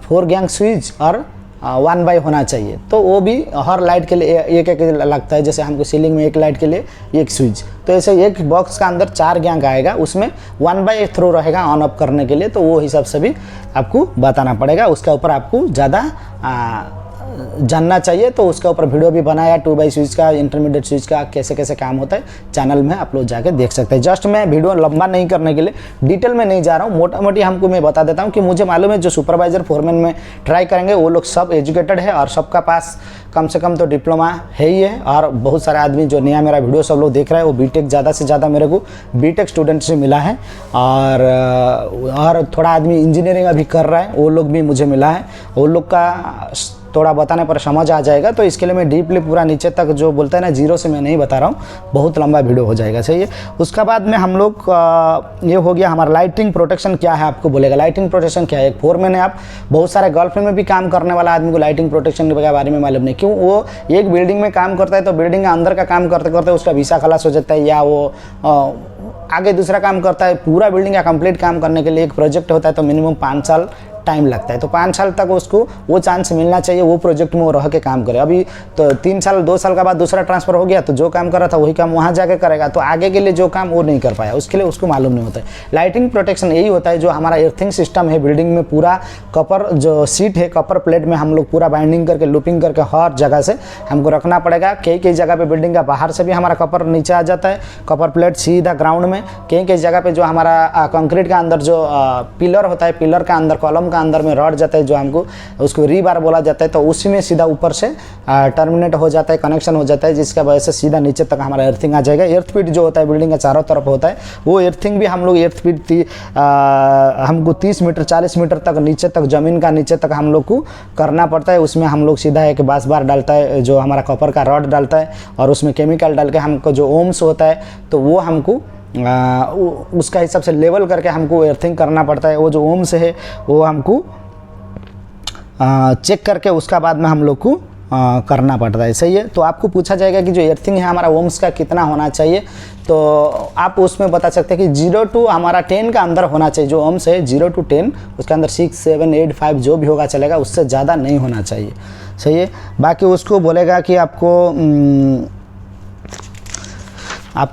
4 गैंग स्विच और 1x होना चाहिए, तो वो भी हर लाइट के लिए एक लगता है, जैसे हमको सीलिंग में एक लाइट के लिए एक स्विच, तो ऐसे एक बॉक्स का अंदर 4 गैंग आएगा, उसमें 1x थ्रो रहेगा ऑन ऑफ करने के लिए, तो वो हिसाब से भी आपको बताना पड़ेगा, उसका ऊपर आपको ज़्यादा जानना चाहिए, तो उसके ऊपर वीडियो भी बनाया 2x स्विच का, इंटरमीडिएट स्विच का कैसे कैसे काम होता है, चैनल में आप लोग जाके देख सकते हैं। जस्ट मैं वीडियो लंबा नहीं करने के लिए डिटेल में नहीं जा रहा हूँ, मोटा मोटी हमको मैं बता देता हूँ कि मुझे मालूम है जो सुपरवाइजर फोरमैन में ट्राई करेंगे वो लोग सब एजुकेटेड है, और सबका पास कम से कम तो डिप्लोमा है ही है, और बहुत सारे आदमी जो नया मेरा वीडियो सब लोग देख रहे हैं वो बीटेक ज़्यादा से ज़्यादा मेरे को बीटेक स्टूडेंट से मिला है, और थोड़ा आदमी इंजीनियरिंग अभी कर रहा है वो लोग भी मुझे मिला है, वो लोग का थोड़ा बताने पर समझ आ जाएगा, तो इसके लिए मैं डीपली पूरा नीचे तक जो बोलता है ना, जीरो से मैं नहीं बता रहा हूँ, बहुत लंबा वीडियो हो जाएगा, सही है। उसका बाद में हम लोग ये हो गया हमारा लाइटिंग प्रोटेक्शन क्या है, आपको बोलेगा लाइटिंग प्रोटेक्शन क्या है। एक फोरमैन है, आप बहुत सारे गर्लफ्रेंड में भी काम करने वाला आदमी को लाइटिंग प्रोटेक्शन के बारे में मालूम नहीं, क्यों वो एक बिल्डिंग में काम करता है, तो बिल्डिंग के अंदर का काम करते करते उसका वीसा खलास हो जाता है, या वो आगे दूसरा काम करता है, पूरा बिल्डिंग का कंप्लीट काम करने के लिए एक प्रोजेक्ट होता है, तो मिनिमम 5 साल टाइम लगता है, तो 5 साल तक उसको वो चांस मिलना चाहिए, वो प्रोजेक्ट में वो रह के काम करे। अभी तो 3 साल 2 साल का बाद दूसरा ट्रांसफ़र हो गया, तो जो काम कर रहा था वही काम वहाँ जाके करेगा, तो आगे के लिए जो काम वो नहीं कर पाया, उसके लिए उसको मालूम नहीं होता है। लाइटिंग प्रोटेक्शन यही होता है, जो हमारा एर्थिंग सिस्टम है बिल्डिंग में, पूरा कपर जो सीट है, कपर प्लेट में हम लोग पूरा बाइंडिंग करके लूपिंग करके हर जगह से हमको रखना पड़ेगा। कई कई जगह पे बिल्डिंग का बाहर से भी हमारा कपर नीचे आ जाता है, कपर प्लेट सीधा ग्राउंड में। कई कई जगह पे जो हमारा कंक्रीट का अंदर जो पिलर होता है, पिलर का अंदर कॉलम का अंदर में रड जाता है, जो हमको उसको रीबार बोला जाता है, तो उसी में सीधा ऊपर से टर्मिनेट हो जाता है, कनेक्शन हो जाता है, जिसका वजह से सीधा नीचे तक हमारा एर्थिंग आ जाएगा। एर्थ पीट जो होता है बिल्डिंग का चारों तरफ होता है, वो एर्थिंग भी हम लोग एर्थ पीट हमको 30 मीटर 40 मीटर तक नीचे तक, ज़मीन का नीचे तक हम लोग को करना पड़ता है। उसमें हम लोग सीधा एक बास बार डालता है, जो हमारा कॉपर का रॉड डालता है, और उसमें केमिकल डाल के हमको जो ओम्स होता है, तो वो हमको उसका हिसाब से लेवल करके हमको एर्थिंग करना पड़ता है। वो जो ओम से है वो हमको चेक करके उसका बाद में हम लोग को करना पड़ता है। सही है। तो आपको पूछा जाएगा कि जो एर्थिंग है हमारा ओम्स का कितना होना चाहिए, तो आप उसमें बता सकते हैं कि 0 to हमारा 10 का अंदर होना चाहिए। जो ओम्स है 0 to 10 उसके अंदर 6, 7, 8, 5 जो भी होगा चलेगा, उससे ज़्यादा नहीं होना चाहिए। सही है। बाकी उसको बोलेगा कि आपको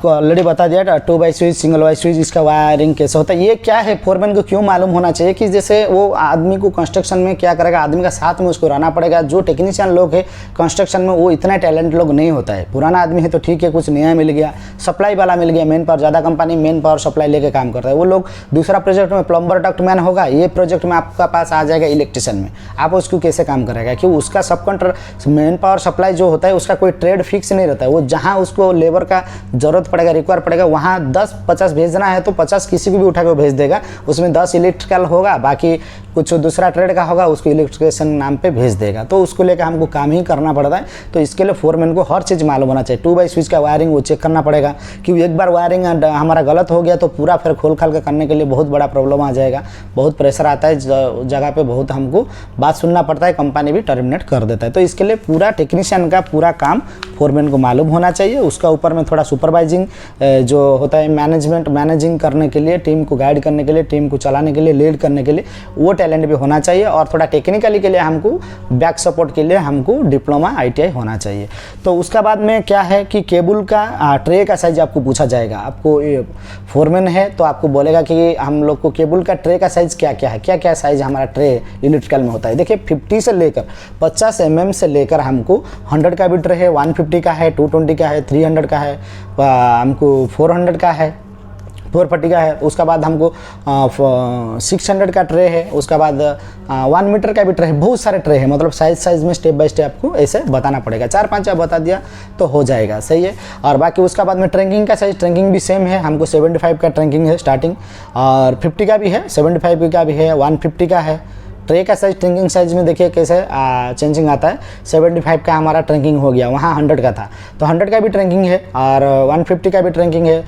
ऑलरेडी बता दिया 2 by switch, single by switch, इसका वायरिंग कैसे होता है। ये क्या है फोरमैन को क्यों मालूम होना चाहिए कि जैसे वो आदमी को कंस्ट्रक्शन में क्या करेगा, आदमी का साथ में उसको रहना पड़ेगा। जो टेक्नीशियन लोग है कंस्ट्रक्शन में वो इतना टैलेंट लोग नहीं होता है। पुराना आदमी है तो ठीक है, कुछ नया मिल गया, सप्लाई वाला मिल गया, मेन पावर ज़्यादा कंपनी मेन पावर सप्लाई लेके काम करता है। वो लोग दूसरा प्रोजेक्ट में प्लम्बर डक्ट मैन होगा, ये प्रोजेक्ट में आपका पास आ जाएगा इलेक्ट्रिशियन में, आप उसको कैसे काम करेगा कि उसका सब मेन पावर सप्लाई जो होता है उसका कोई ट्रेड फिक्स नहीं रहता है। वो जहाँ उसको लेबर का जरूरत पड़ेगा, रिक्वायर पड़ेगा, वहाँ 10-50 भेजना है तो 50 किसी को भी उठा के भेज देगा। उसमें 10 इलेक्ट्रिकल होगा, बाकी कुछ दूसरा ट्रेड का होगा उसको इलेक्ट्रिशियन नाम पे भेज देगा। तो उसको लेकर हमको काम ही करना पड़ता है। तो इसके लिए फोरमैन को हर चीज़ मालूम होना चाहिए। 2 बाई स्विच का वायरिंग वो चेक करना पड़ेगा कि एक बार वायरिंग हमारा गलत हो गया तो पूरा फिर खोल खाल के करने के लिए बहुत बड़ा प्रॉब्लम आ जाएगा, बहुत प्रेशर आता है जगह पे, बहुत हमको बात सुनना पड़ता है, कंपनी भी टर्मिनेट कर देता है। तो इसके लिए पूरा टेक्नीशियन का पूरा काम फोरमैन को मालूम होना चाहिए। उसका ऊपर में थोड़ा सुपरवाइजिंग जो होता है मैनेजिंग करने के लिए, टीम को गाइड करने के लिए, टीम को चलाने के लिए, लीड करने के लिए वो टैलेंट भी होना चाहिए। और थोड़ा टेक्निकली के लिए हमको बैक सपोर्ट के लिए हमको डिप्लोमा ITI होना चाहिए। तो उसका बाद में क्या है कि केबल का ट्रे का साइज आपको पूछा जाएगा। आपको फोरमैन है तो आपको बोलेगा कि हम लोग को केबल का ट्रे का साइज क्या क्या है, क्या क्या साइज हमारा ट्रे इलेक्ट्रिकल में होता है। देखिए 50 से लेकर 50 mm से लेकर हमको 100 का भी ट्रे है, 150 का है, 220 का है, 300 का है, हमको 400 का है, 440 का है। उसका बाद हमको 600 का ट्रे है। उसका बाद 1 मीटर का भी ट्रे है। बहुत सारे ट्रे है, मतलब साइज में स्टेप बाय स्टेप आपको ऐसे बताना पड़ेगा। 4-5 आप बता दिया तो हो जाएगा। सही है। और बाकी उसका बाद में ट्रैंकिंग का साइज, ट्रैंकिंग भी सेम है, हमको 75 का ट्रैंकिंग है स्टार्टिंग, और 50 का भी है, 75 का भी है, 150 का है। ट्रे का साइज, ट्रैंकिंग साइज में देखिए कैसे चेंजिंग आता है। 75 का हमारा ट्रैंकिंग हो गया, वहाँ 100 का था तो 100 का भी ट्रैंकिंग है, और 150 का भी ट्रैंकिंग है,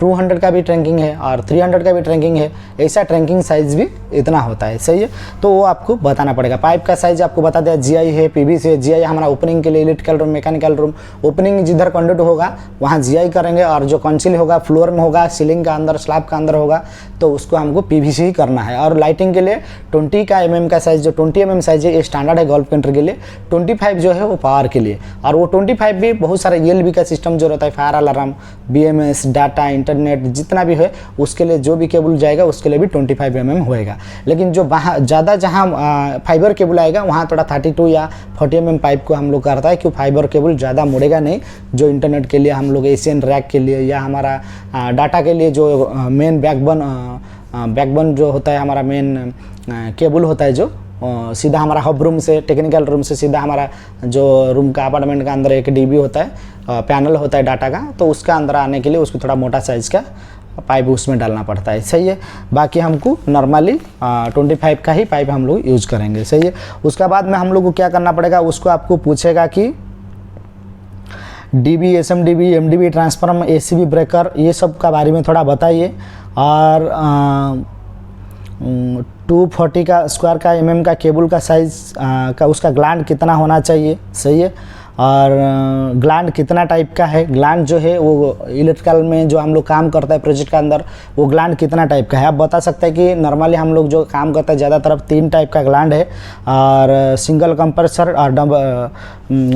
200 का भी ट्रैंकिंग है, और 300 का भी ट्रैंकिंग है। ऐसा ट्रैंकिंग साइज भी इतना होता है। सही है। तो वो आपको बताना पड़ेगा। पाइप का साइज आपको बता दिया, GI है, PVC है। GI हमारा ओपनिंग के लिए, electrical room, mechanical room, opening जिधर कंडक्ट होगा वहाँ GI करेंगे, और जो कंसिल होगा फ्लोर में होगा, सीलिंग का अंदर, स्लैब का अंदर होगा, तो उसको हमको PVC ही करना है। और लाइटिंग के लिए 20 का mm का साइज, जो 20 mm साइज है ये स्टैंडर्ड है गल्फ कंट्री के लिए। 25 जो है वो पावर के लिए, और वो 25 भी बहुत सारे ELB का सिस्टम जो रहता है, fire alarm, BMS, data, internet, जितना भी है उसके लिए जो भी केबल जाएगा उसके लिए भी 25 mm होएगा। लेकिन जो ज़्यादा जहाँ फाइबर केबल आएगा वहाँ थोड़ा 32 या 40 mm पाइप को हम लोग करता है, क्योंकि फाइबर केबल ज़्यादा मुड़ेगा नहीं। जो इंटरनेट के लिए हम लोग एशियन रैक के लिए, या हमारा डाटा के लिए जो मेन बैकबोन जो होता है, हमारा मेन केबल होता है, जो सीधा हमारा हब रूम से, टेक्निकल रूम से सीधा हमारा जो रूम का अपार्टमेंट का अंदर एक DB होता है, पैनल होता है डाटा का, तो उसका अंदर आने के लिए उसको थोड़ा मोटा साइज़ का पाइप उसमें डालना पड़ता है। सही है। बाकी हमको नॉर्मली 25 का ही पाइप हम लोग यूज़ करेंगे। सही है। उसका बाद में हम लोग को क्या करना पड़ेगा, उसको आपको पूछेगा कि DB, SMDB, MDB, transformer, ACB breaker, ये सब का बारे में थोड़ा बताइए। और 240 का स्क्वायर का mm का केबल का साइज़ का उसका ग्लैंड कितना होना चाहिए। सही है। और ग्लैंड कितना टाइप का है, ग्लैंड जो है वो इलेक्ट्रिकल में जो हम लोग काम करता है प्रोजेक्ट के अंदर, वो ग्लैंड कितना टाइप का है। आप बता सकते हैं कि नॉर्मली हम लोग जो काम करते हैं ज़्यादातर 3 टाइप का ग्लैंड है, और सिंगल कंप्रेसर और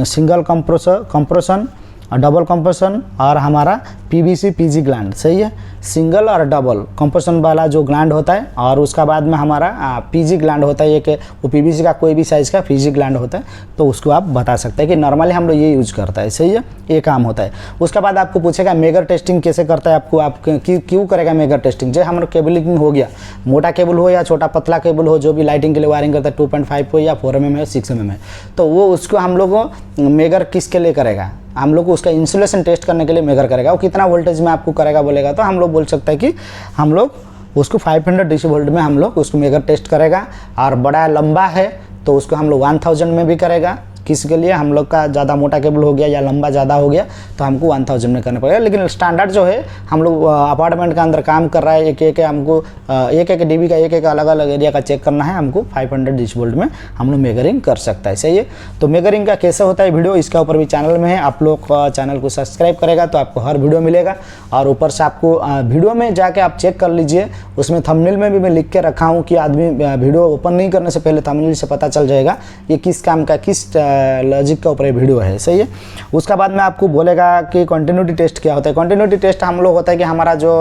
सिंगल कंप्रेशन, डबल कंप्रेशन, और हमारा PVC PG ग्लैंड। सही है। सिंगल और डबल कंप्रेशन वाला जो ग्लैंड होता है, और उसका बाद में हमारा PG ग्लैंड होता है, कि वो PVC का कोई भी साइज़ का PG ग्लैंड होता है, तो उसको आप बता सकते हैं कि नॉर्मली हम लोग ये यूज़ करता है। सही है। ये काम होता है। उसके बाद आपको पूछेगा मेगर टेस्टिंग कैसे करता है, आप क्यों करेगा मेगर टेस्टिंग। जो हमारा केबलिंग हो गया, मोटा केबल हो या छोटा पतला केबल हो, जो भी लाइटिंग के लिए वायरिंग करता है, 2.5 हो या 4 mm है, 6 mm है, तो वो उसको हम लोग मेगर किसके लिए करेगा, हम लोग को उसका इंसुलेशन टेस्ट करने के लिए मेगर करेगा। वो कितना वोल्टेज में आपको करेगा बोलेगा, तो हम लोग बोल सकते हैं कि हम लोग उसको 500 DC वोल्ट में हम लोग उसको मेगर टेस्ट करेगा। और बड़ा लंबा है तो उसको हम लोग 1000 में भी करेगा, किसी के लिए हम लोग का ज़्यादा मोटा केबल हो गया या लंबा ज़्यादा हो गया तो हमको 1000 में करना पड़ेगा। लेकिन स्टैंडर्ड जो है हम लोग अपार्टमेंट के अंदर काम कर रहा है, एक एक हमको एक एक डीबी का एक एक अलग अलग एरिया का चेक करना है, हमको 500 डिश वोल्ट में हम लोग मेजरिंग कर सकता है। सही है। तो मेजरिंग का कैसे होता है वीडियो इसका ऊपर भी चैनल में है, आप लोग चैनल को सब्सक्राइब करेगा तो आपको हर वीडियो मिलेगा। और ऊपर से आपको वीडियो में जाके आप चेक कर लीजिए, उसमें थंबनेल में भी मैं लिख के रखा हूँ कि आदमी वीडियो ओपन नहीं करने से पहले थंबनेल से पता चल जाएगा ये किस काम का किस लॉजिक का ऊपर ये वीडियो है। सही है। उसका बाद में आपको बोलेगा कि कंटिन्यूटी टेस्ट क्या होता है। कंटिन्यूटी टेस्ट हम लोग होता है कि हमारा जो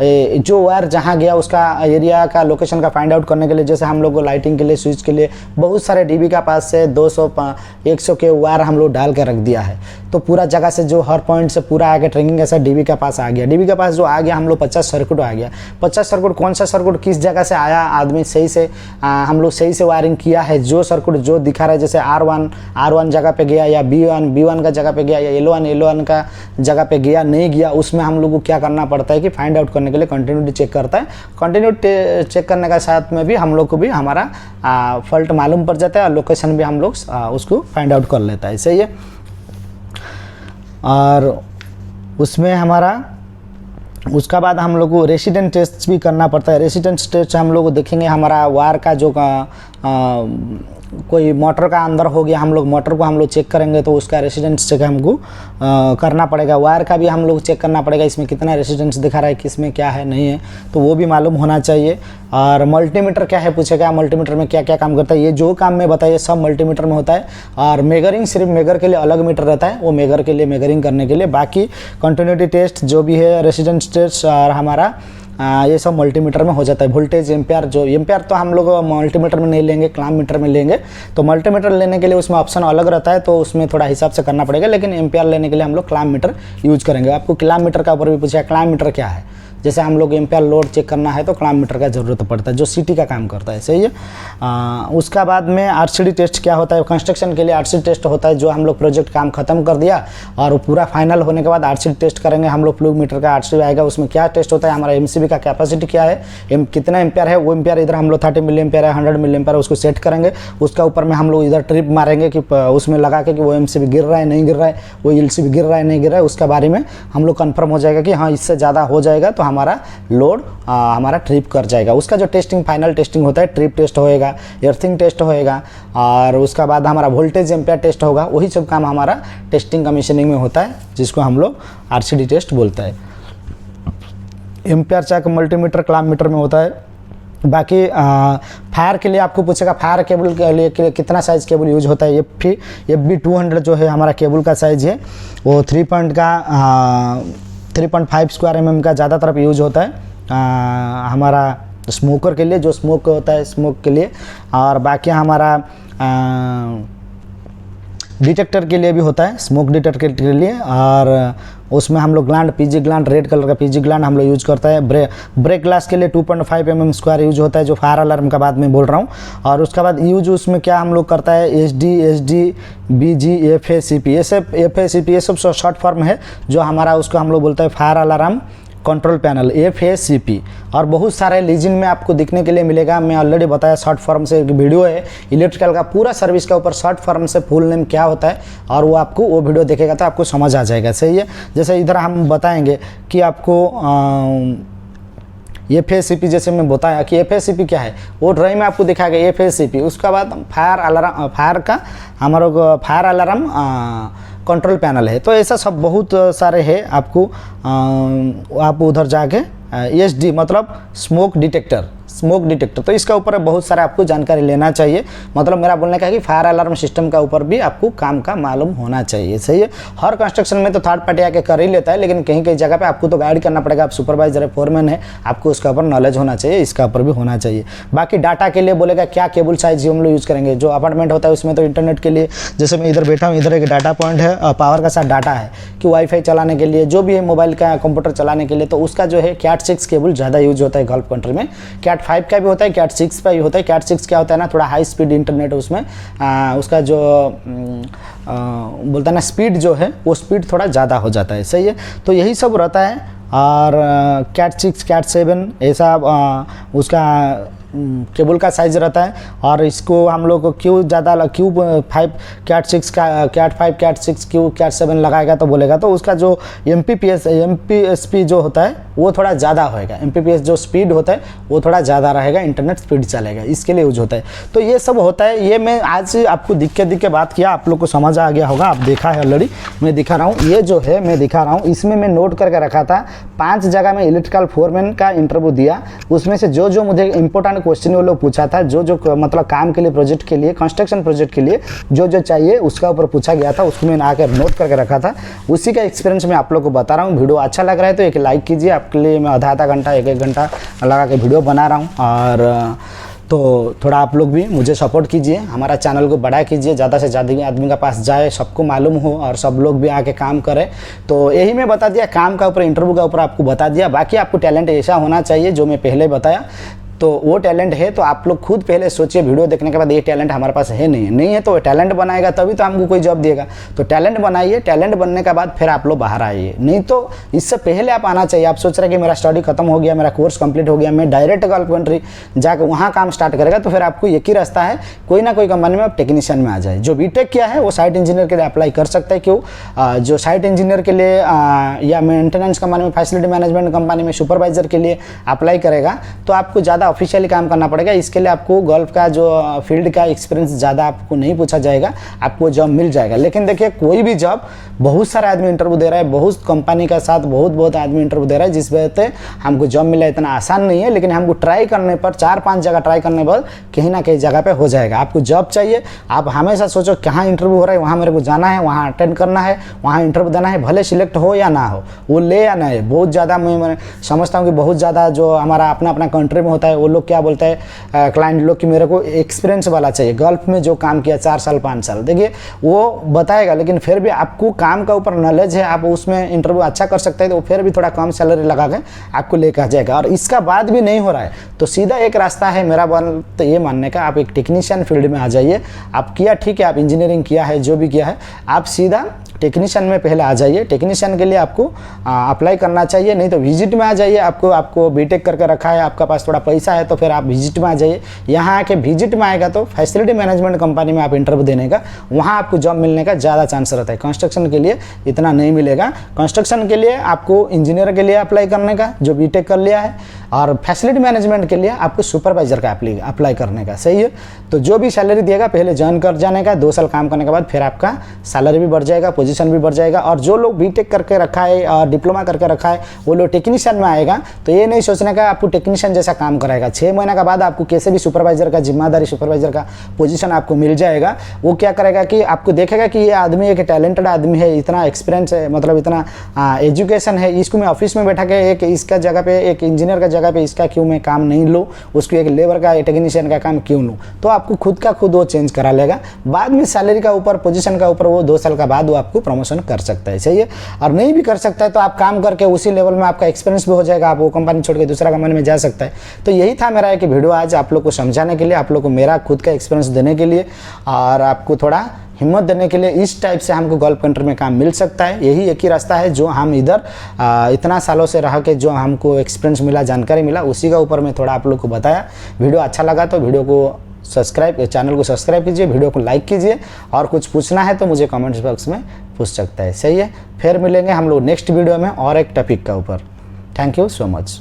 वायर जहाँ गया उसका एरिया का लोकेशन का फाइंड आउट करने के लिए, जैसे हम लोग को लाइटिंग के लिए स्विच के लिए बहुत सारे डीबी का पास से 200-100 के वायर हम लोग डाल के रख दिया है, तो पूरा जगह से जो हर पॉइंट से पूरा आगे ट्रिंगिंग ऐसा डीबी का पास आ गया। डीबी के पास जो आ गया हम लोग 50 सर्किट आ गया। 50 सर्किट कौन सा सर्किट किस जगह से आया, आदमी सही से हम लोग सही से वायरिंग किया है, जो सर्किट जो दिखा रहा है जैसे R1 जगह पे गया या B1 का जगह पे गया या L1 का जगह पे गया नहीं गया, उसमें हम लोग को क्या करना पड़ता है कि फाइंड आउट करने के लिए कंटिन्यूटी चेक करता है। कंटिन्यूटी चेक करने का साथ में भी हम लोग को भी हमारा फॉल्ट मालूम पड़ जाता है और लोकेशन भी हम लोग उसको फाइंड आउट कर लेता है। सही है। और उसमें हमारा उसका बाद हम लोग को रेसिडेंट टेस्ट भी करना पड़ता है। रेसिडेंट टेस्ट हम लोग देखेंगे हमारा वायर का जो कोई मोटर का अंदर हो गया, हम लोग मोटर को हम लोग चेक करेंगे तो उसका रेसिडेंस चेक हमको करना पड़ेगा। वायर का भी हम लोग चेक करना पड़ेगा, इसमें कितना रेसिडेंस दिखा रहा है, किसमें क्या है नहीं है, तो वो भी मालूम होना चाहिए। और मल्टीमीटर क्या है पूछेगा, मल्टीमीटर में क्या क्या काम करता है, ये जो काम में बताइए सब मल्टीमीटर में होता है। और मेजरिंग सिर्फ मेजर के लिए अलग मीटर रहता है, वो मेजर के लिए मेजरिंग करने के लिए। बाकी कंटिन्यूटी टेस्ट जो भी है, रेसिडेंस टेस्ट और हमारा ये सब मल्टीमीटर में हो जाता है। वोल्टेज एम्पियर, जो एम्पियर तो हम लोग मल्टीमीटर में नहीं लेंगे, क्लाम मीटर में लेंगे। तो मल्टीमीटर लेने के लिए उसमें ऑप्शन अलग रहता है, तो उसमें थोड़ा हिसाब से करना पड़ेगा। लेकिन एम्पियर लेने के लिए हम लोग क्लाम मीटर यूज करेंगे। आपको क्लाम मीटर का ऊपर भी पूछा, क्लाम मीटर क्या है, जैसे हम लोग एम्पियर लोड चेक करना है तो क्लाम मीटर का ज़रूरत पड़ता है, जो सिटी का काम करता है। सही है। उसका बाद में आरसीडी टेस्ट क्या होता है, कंस्ट्रक्शन के लिए आरसीडी टेस्ट होता है। जो हम लोग प्रोजेक्ट काम खत्म कर दिया और वो पूरा फाइनल होने के बाद आरसीडी टेस्ट करेंगे हम लोग। फ्लूग मीटर का आरसीडी आएगा, उसमें क्या टेस्ट होता है, हमारा एमसीबी का कैपेसिटी क्या है, कितना एम्पियर है, वो एम्पियर इधर हम लोग 30 मिली एम्पियर है, 100 मिली एम्पियर उसको सेट करेंगे। उसका ऊपर में हम लोग इधर ट्रिप मारेंगे कि उसमें लगा के कि वो एमसीबी गिर रहा है नहीं गिर रहा है, वो एलसीबी गिर रहा है नहीं गिर रहा है, उसके बारे में हम लोग कन्फर्म हो जाएगा कि हाँ इससे ज़्यादा हो जाएगा तो हमारा लोड हमारा ट्रिप कर जाएगा। उसका जो टेस्टिंग फाइनल टेस्टिंग होता है, ट्रिप टेस्ट होएगा, एर्थिंग टेस्ट होएगा और उसका बाद हमारा वोल्टेज एम्पियर टेस्ट होगा। वही सब काम हमारा टेस्टिंग कमीशनिंग में होता है, जिसको हम लोग आरसीडी टेस्ट बोलते हैं। Ampere check multimeter clamp meter में होता है। बाकी फायर के लिए आपको पूछेगा, फायर केबल के लिए कितना साइज़ केबल यूज होता है। FB200 जो है हमारा केबल का साइज़ है, वो 3.5 स्क्वायर mm का ज़्यादातर यूज होता है हमारा स्मोकर के लिए, जो स्मोक होता है स्मोक के लिए। और बाकी हमारा डिटेक्टर के लिए भी होता है, स्मोक डिटेक्टर के लिए। और उसमें हम लोग gland, PG gland, red colour का पीजी ग्लैंड हम लोग यूज करता है। ब्रेक ग्लास के लिए 2.5 mm स्क्वायर यूज होता है, जो फायर अलार्म का बाद में बोल रहा हूँ। और उसके बाद यूज उसमें क्या हम लोग करता है, SD, BG, FACP, ये सब FACP ये सब शॉर्ट फॉर्म है, जो हमारा उसको हम लोग बोलते हैं fire alarm control panel, FACP। और बहुत सारे लीजिन में आपको दिखने के लिए मिलेगा। मैं ऑलरेडी बताया शॉर्ट फॉर्म से एक वीडियो है इलेक्ट्रिकल का, पूरा सर्विस का ऊपर शॉर्ट फॉर्म से फुल नेम क्या होता है, और वो आपको वो वीडियो देखेगा तो आपको समझ आ जाएगा। सही है। जैसे इधर हम बताएंगे कि आपको FACP, जैसे मैं बताया कि FACP क्या है, वो ड्राइंग में आपको दिखाएगा FACP। उसके बाद फायर अलार्म, फायर का हमारा फायर अलार्म कंट्रोल पैनल है। तो ऐसा सब बहुत सारे है। आपको आप उधर जाके SD मतलब स्मोक डिटेक्टर, तो इसका ऊपर बहुत सारा आपको जानकारी लेना चाहिए। मतलब मेरा बोलने का है कि फायर अलार्म सिस्टम का ऊपर भी आपको काम का मालूम होना चाहिए। सही है। हर कंस्ट्रक्शन में तो थर्ड पार्टी आके कर ही लेता है, लेकिन कहीं कहीं जगह पे आपको तो गाइड करना पड़ेगा। आप सुपरवाइजर है, फोरमैन है, आपको उसका ऊपर नॉलेज होना चाहिए, इसका ऊपर भी होना चाहिए। बाकी डाटा के लिए बोलेगा क्या केबल साइज हम लोग यूज़ करेंगे। जो अपार्टमेंट होता है उसमें तो इंटरनेट के लिए, जैसे मैं इधर बैठा हूँ, इधर एक डाटा पॉइंट है, पावर का साथ डाटा है कि वाईफाई चलाने के लिए, जो भी है मोबाइल का कंप्यूटर चलाने के लिए, तो उसका जो है Cat 6 केबल ज़्यादा यूज होता है गल्फ कंट्री में। Cat 5 का भी होता है, Cat 6 का भी होता है। Cat 6 क्या होता है ना, थोड़ा हाई स्पीड इंटरनेट है उसमें, उसका जो बोलता है ना स्पीड जो है, वो स्पीड थोड़ा ज़्यादा हो जाता है। सही है। तो यही सब रहता है। और Cat 6, Cat 7 ऐसा उसका केबल का साइज़ रहता है, और इसको हम लोग को क्यों ज़्यादा Q5 कैट 6 का कैट 5 कैट 6 क्यों कैट 7 लगाएगा तो बोलेगा तो उसका जो MPSP जो होता है वो थोड़ा ज़्यादा होएगा। MPPS जो स्पीड होता है वो थोड़ा ज़्यादा रहेगा, इंटरनेट स्पीड चलेगा, इसके लिए यूज होता है। तो ये सब होता है। ये मैं आज आपको दिख के बात किया, आप लोग को समझ आ गया होगा, आप देखा है ऑलरेडी। मैं दिखा रहा हूँ, ये जो है मैं दिखा रहा हूँ, इसमें मैं नोट करके रखा था 5 जगह में इलेक्ट्रिकल फोरमैन का इंटरव्यू दिया। उसमें से जो मुझे इंपॉर्टेंट क्वेश्चन वो लोग पूछा था, जो मतलब काम के लिए, प्रोजेक्ट के लिए, कंस्ट्रक्शन प्रोजेक्ट के लिए जो चाहिए उसका ऊपर पूछा गया था, उसको मैंने आकर नोट करके रखा था। उसी का एक्सपीरियंस मैं आप लोग को बता रहा हूँ। वीडियो अच्छा लग रहा है तो एक लाइक कीजिए। आपके लिए मैं आधा घंटा 1 घंटा लगा के वीडियो बना रहा हूँ, और तो थोड़ा आप लोग भी मुझे सपोर्ट कीजिए, हमारा चैनल को बड़ा कीजिए, ज़्यादा से ज़्यादा आदमी के पास जाए, सबको मालूम हो और सब लोग भी आके काम करें। तो यही मैं बता दिया, काम का ऊपर, इंटरव्यू का ऊपर आपको बता दिया। बाकी आपको टैलेंट ऐसा होना चाहिए जो मैं पहले बताया, तो वो टैलेंट है तो आप लोग खुद पहले सोचिए वीडियो देखने के बाद, ये टैलेंट हमारे पास है नहीं है तो टैलेंट बनाएगा तभी तो हमको कोई जॉब देगा। तो टैलेंट बनाइए, टैलेंट बनने के बाद फिर आप लोग बाहर आइए, नहीं तो इससे पहले आप आना चाहिए। आप सोच रहे कि मेरा स्टडी खत्म हो गया, मेरा कोर्स कंप्लीट हो गया, मैं डायरेक्ट गल्फ कंट्री जाकर वहाँ काम स्टार्ट करेगा, तो फिर आपको एक ही रास्ता है, कोई ना कोई कंपनी में आप टेक्नीशियन में आ जाए। जो बीटेक किया है वो साइट इंजीनियर के लिए अप्लाई कर सकता है। क्यों? जो साइट इंजीनियर के लिए या मेंटेनेंस कंपनी में, फैसिलिटी मैनेजमेंट कंपनी में सुपरवाइजर के लिए अप्लाई करेगा तो आपको ज़्यादा ऑफिशियली काम करना पड़ेगा। इसके लिए आपको गल्फ का जो फील्ड का एक्सपीरियंस ज़्यादा आपको नहीं पूछा जाएगा, आपको जॉब मिल जाएगा। लेकिन देखिए, कोई भी जॉब, बहुत सारे आदमी इंटरव्यू दे रहा है, बहुत कंपनी का साथ बहुत आदमी इंटरव्यू दे रहा है, जिस वजह से हमको जॉब मिला इतना आसान नहीं है। लेकिन हमको ट्राई करने पर, 4-5 जगह ट्राई करने पर कहीं ना कहीं जगह पे हो जाएगा। आपको जॉब चाहिए, आप हमेशा सोचो कहाँ इंटरव्यू हो रहा है, वहाँ मेरे को जाना है, वहाँ अटेंड करना है, वहाँ इंटरव्यू देना है, भले सिलेक्ट हो या ना हो, वो ले या ना है। बहुत ज़्यादा मैं समझता हूँ कि बहुत ज़्यादा जो हमारा अपना कंट्री में होता है, वो लोग क्या बोलते हैं क्लाइंट लोग कि मेरे को एक्सपीरियंस वाला चाहिए, गल्फ में जो काम किया 4 साल 5 साल। देखिए वो बताएगा, लेकिन फिर भी आपको काम का ऊपर नॉलेज है, आप उसमें इंटरव्यू अच्छा कर सकते हैं, तो फिर भी थोड़ा कम सैलरी लगा के आपको लेकर आ जाएगा। और इसका बाद भी नहीं हो रहा है तो सीधा एक रास्ता है मेरा तो ये मानने का, आप एक टेक्नीशियन फील्ड में आ जाइए। आप किया, ठीक है, आप इंजीनियरिंग किया है, जो भी किया है, आप सीधा टेक्नीशियन में पहले आ जाइए। टेक्नीशियन के लिए आपको अप्लाई करना चाहिए, नहीं तो विजिट में आ जाइए। आपको बीटेक करके रखा है, आपका पास थोड़ा पैसा है तो फिर आप विजिट में आ जाइए। यहाँ आके विजिट में आएगा तो फैसिलिटी मैनेजमेंट कंपनी में आप इंटरव्यू देने का, वहाँ आपको जॉब मिलने का ज़्यादा चांस रहता है। कंस्ट्रक्शन के लिए इतना नहीं मिलेगा। कंस्ट्रक्शन के लिए आपको इंजीनियर के लिए अप्लाई करने का, जो बीटेक कर लिया है, और फैसिलिटी मैनेजमेंट के लिए आपको सुपरवाइजर का अप्लाई करने का। सही है? तो जो भी सैलरी देगा पहले ज्वाइन कर जाने का, 2 साल काम करने के बाद फिर आपका सैलरी भी बढ़ जाएगा, पोजीशन भी बढ़ जाएगा। और जो लोग बीटेक करके रखा है और डिप्लोमा करके रखा है, वो लोग टेक्नीशियन में आएगा तो ये नहीं सोचने का आपको टेक्नीशियन जैसा काम कराएगा। 6 महीने के बाद आपको कैसे भी सुपरवाइजर का जिम्मेदारी, सुपरवाइजर का पोजीशन आपको मिल जाएगा। वो क्या करेगा कि आपको देखेगा कि ये आदमी एक टैलेंटेड आदमी है, इतना एक्सपीरियंस है, मतलब इतना एजुकेशन है, इसको मैं ऑफिस में बैठा के एक इसका जगह पे, एक इंजीनियर का जगह पे इसका क्यों मैं काम नहीं लूँ, उसको एक लेबर का, टेक्नीशियन का काम क्यों लूँ। तो आपको खुद का खुद वो चेंज करा लेगा। बाद में सैलरी का ऊपर, पोजीशन का ऊपर वो 2 साल का बाद वो आपको प्रमोशन कर सकता है। सही है? और नहीं भी कर सकता है तो आप काम करके उसी लेवल में आपका एक्सपीरियंस भी हो जाएगा, आप वो कंपनी छोड़ के दूसरा कंपनी में जा सकता है। तो यही था मेरा एक वीडियो आज आप लोग को समझाने के लिए, आप लोग को मेरा खुद का एक्सपीरियंस देने के लिए, और आपको थोड़ा हिम्मत देने के लिए। इस टाइप से हमको गल्फ कंट्री में काम मिल सकता है। यही एक ही रास्ता है जो हम इधर इतना सालों से रह के जो हमको एक्सपीरियंस मिला, जानकारी मिला, उसी का ऊपर मैं थोड़ा आप लोग को बताया। वीडियो अच्छा लगा तो वीडियो को चैनल को सब्सक्राइब कीजिए, वीडियो को लाइक कीजिए, और कुछ पूछना है तो मुझे कमेंट्स बॉक्स में पूछ सकता है। सही है? फिर मिलेंगे हम लोग नेक्स्ट वीडियो में और एक टॉपिक का ऊपर। Thank you so much.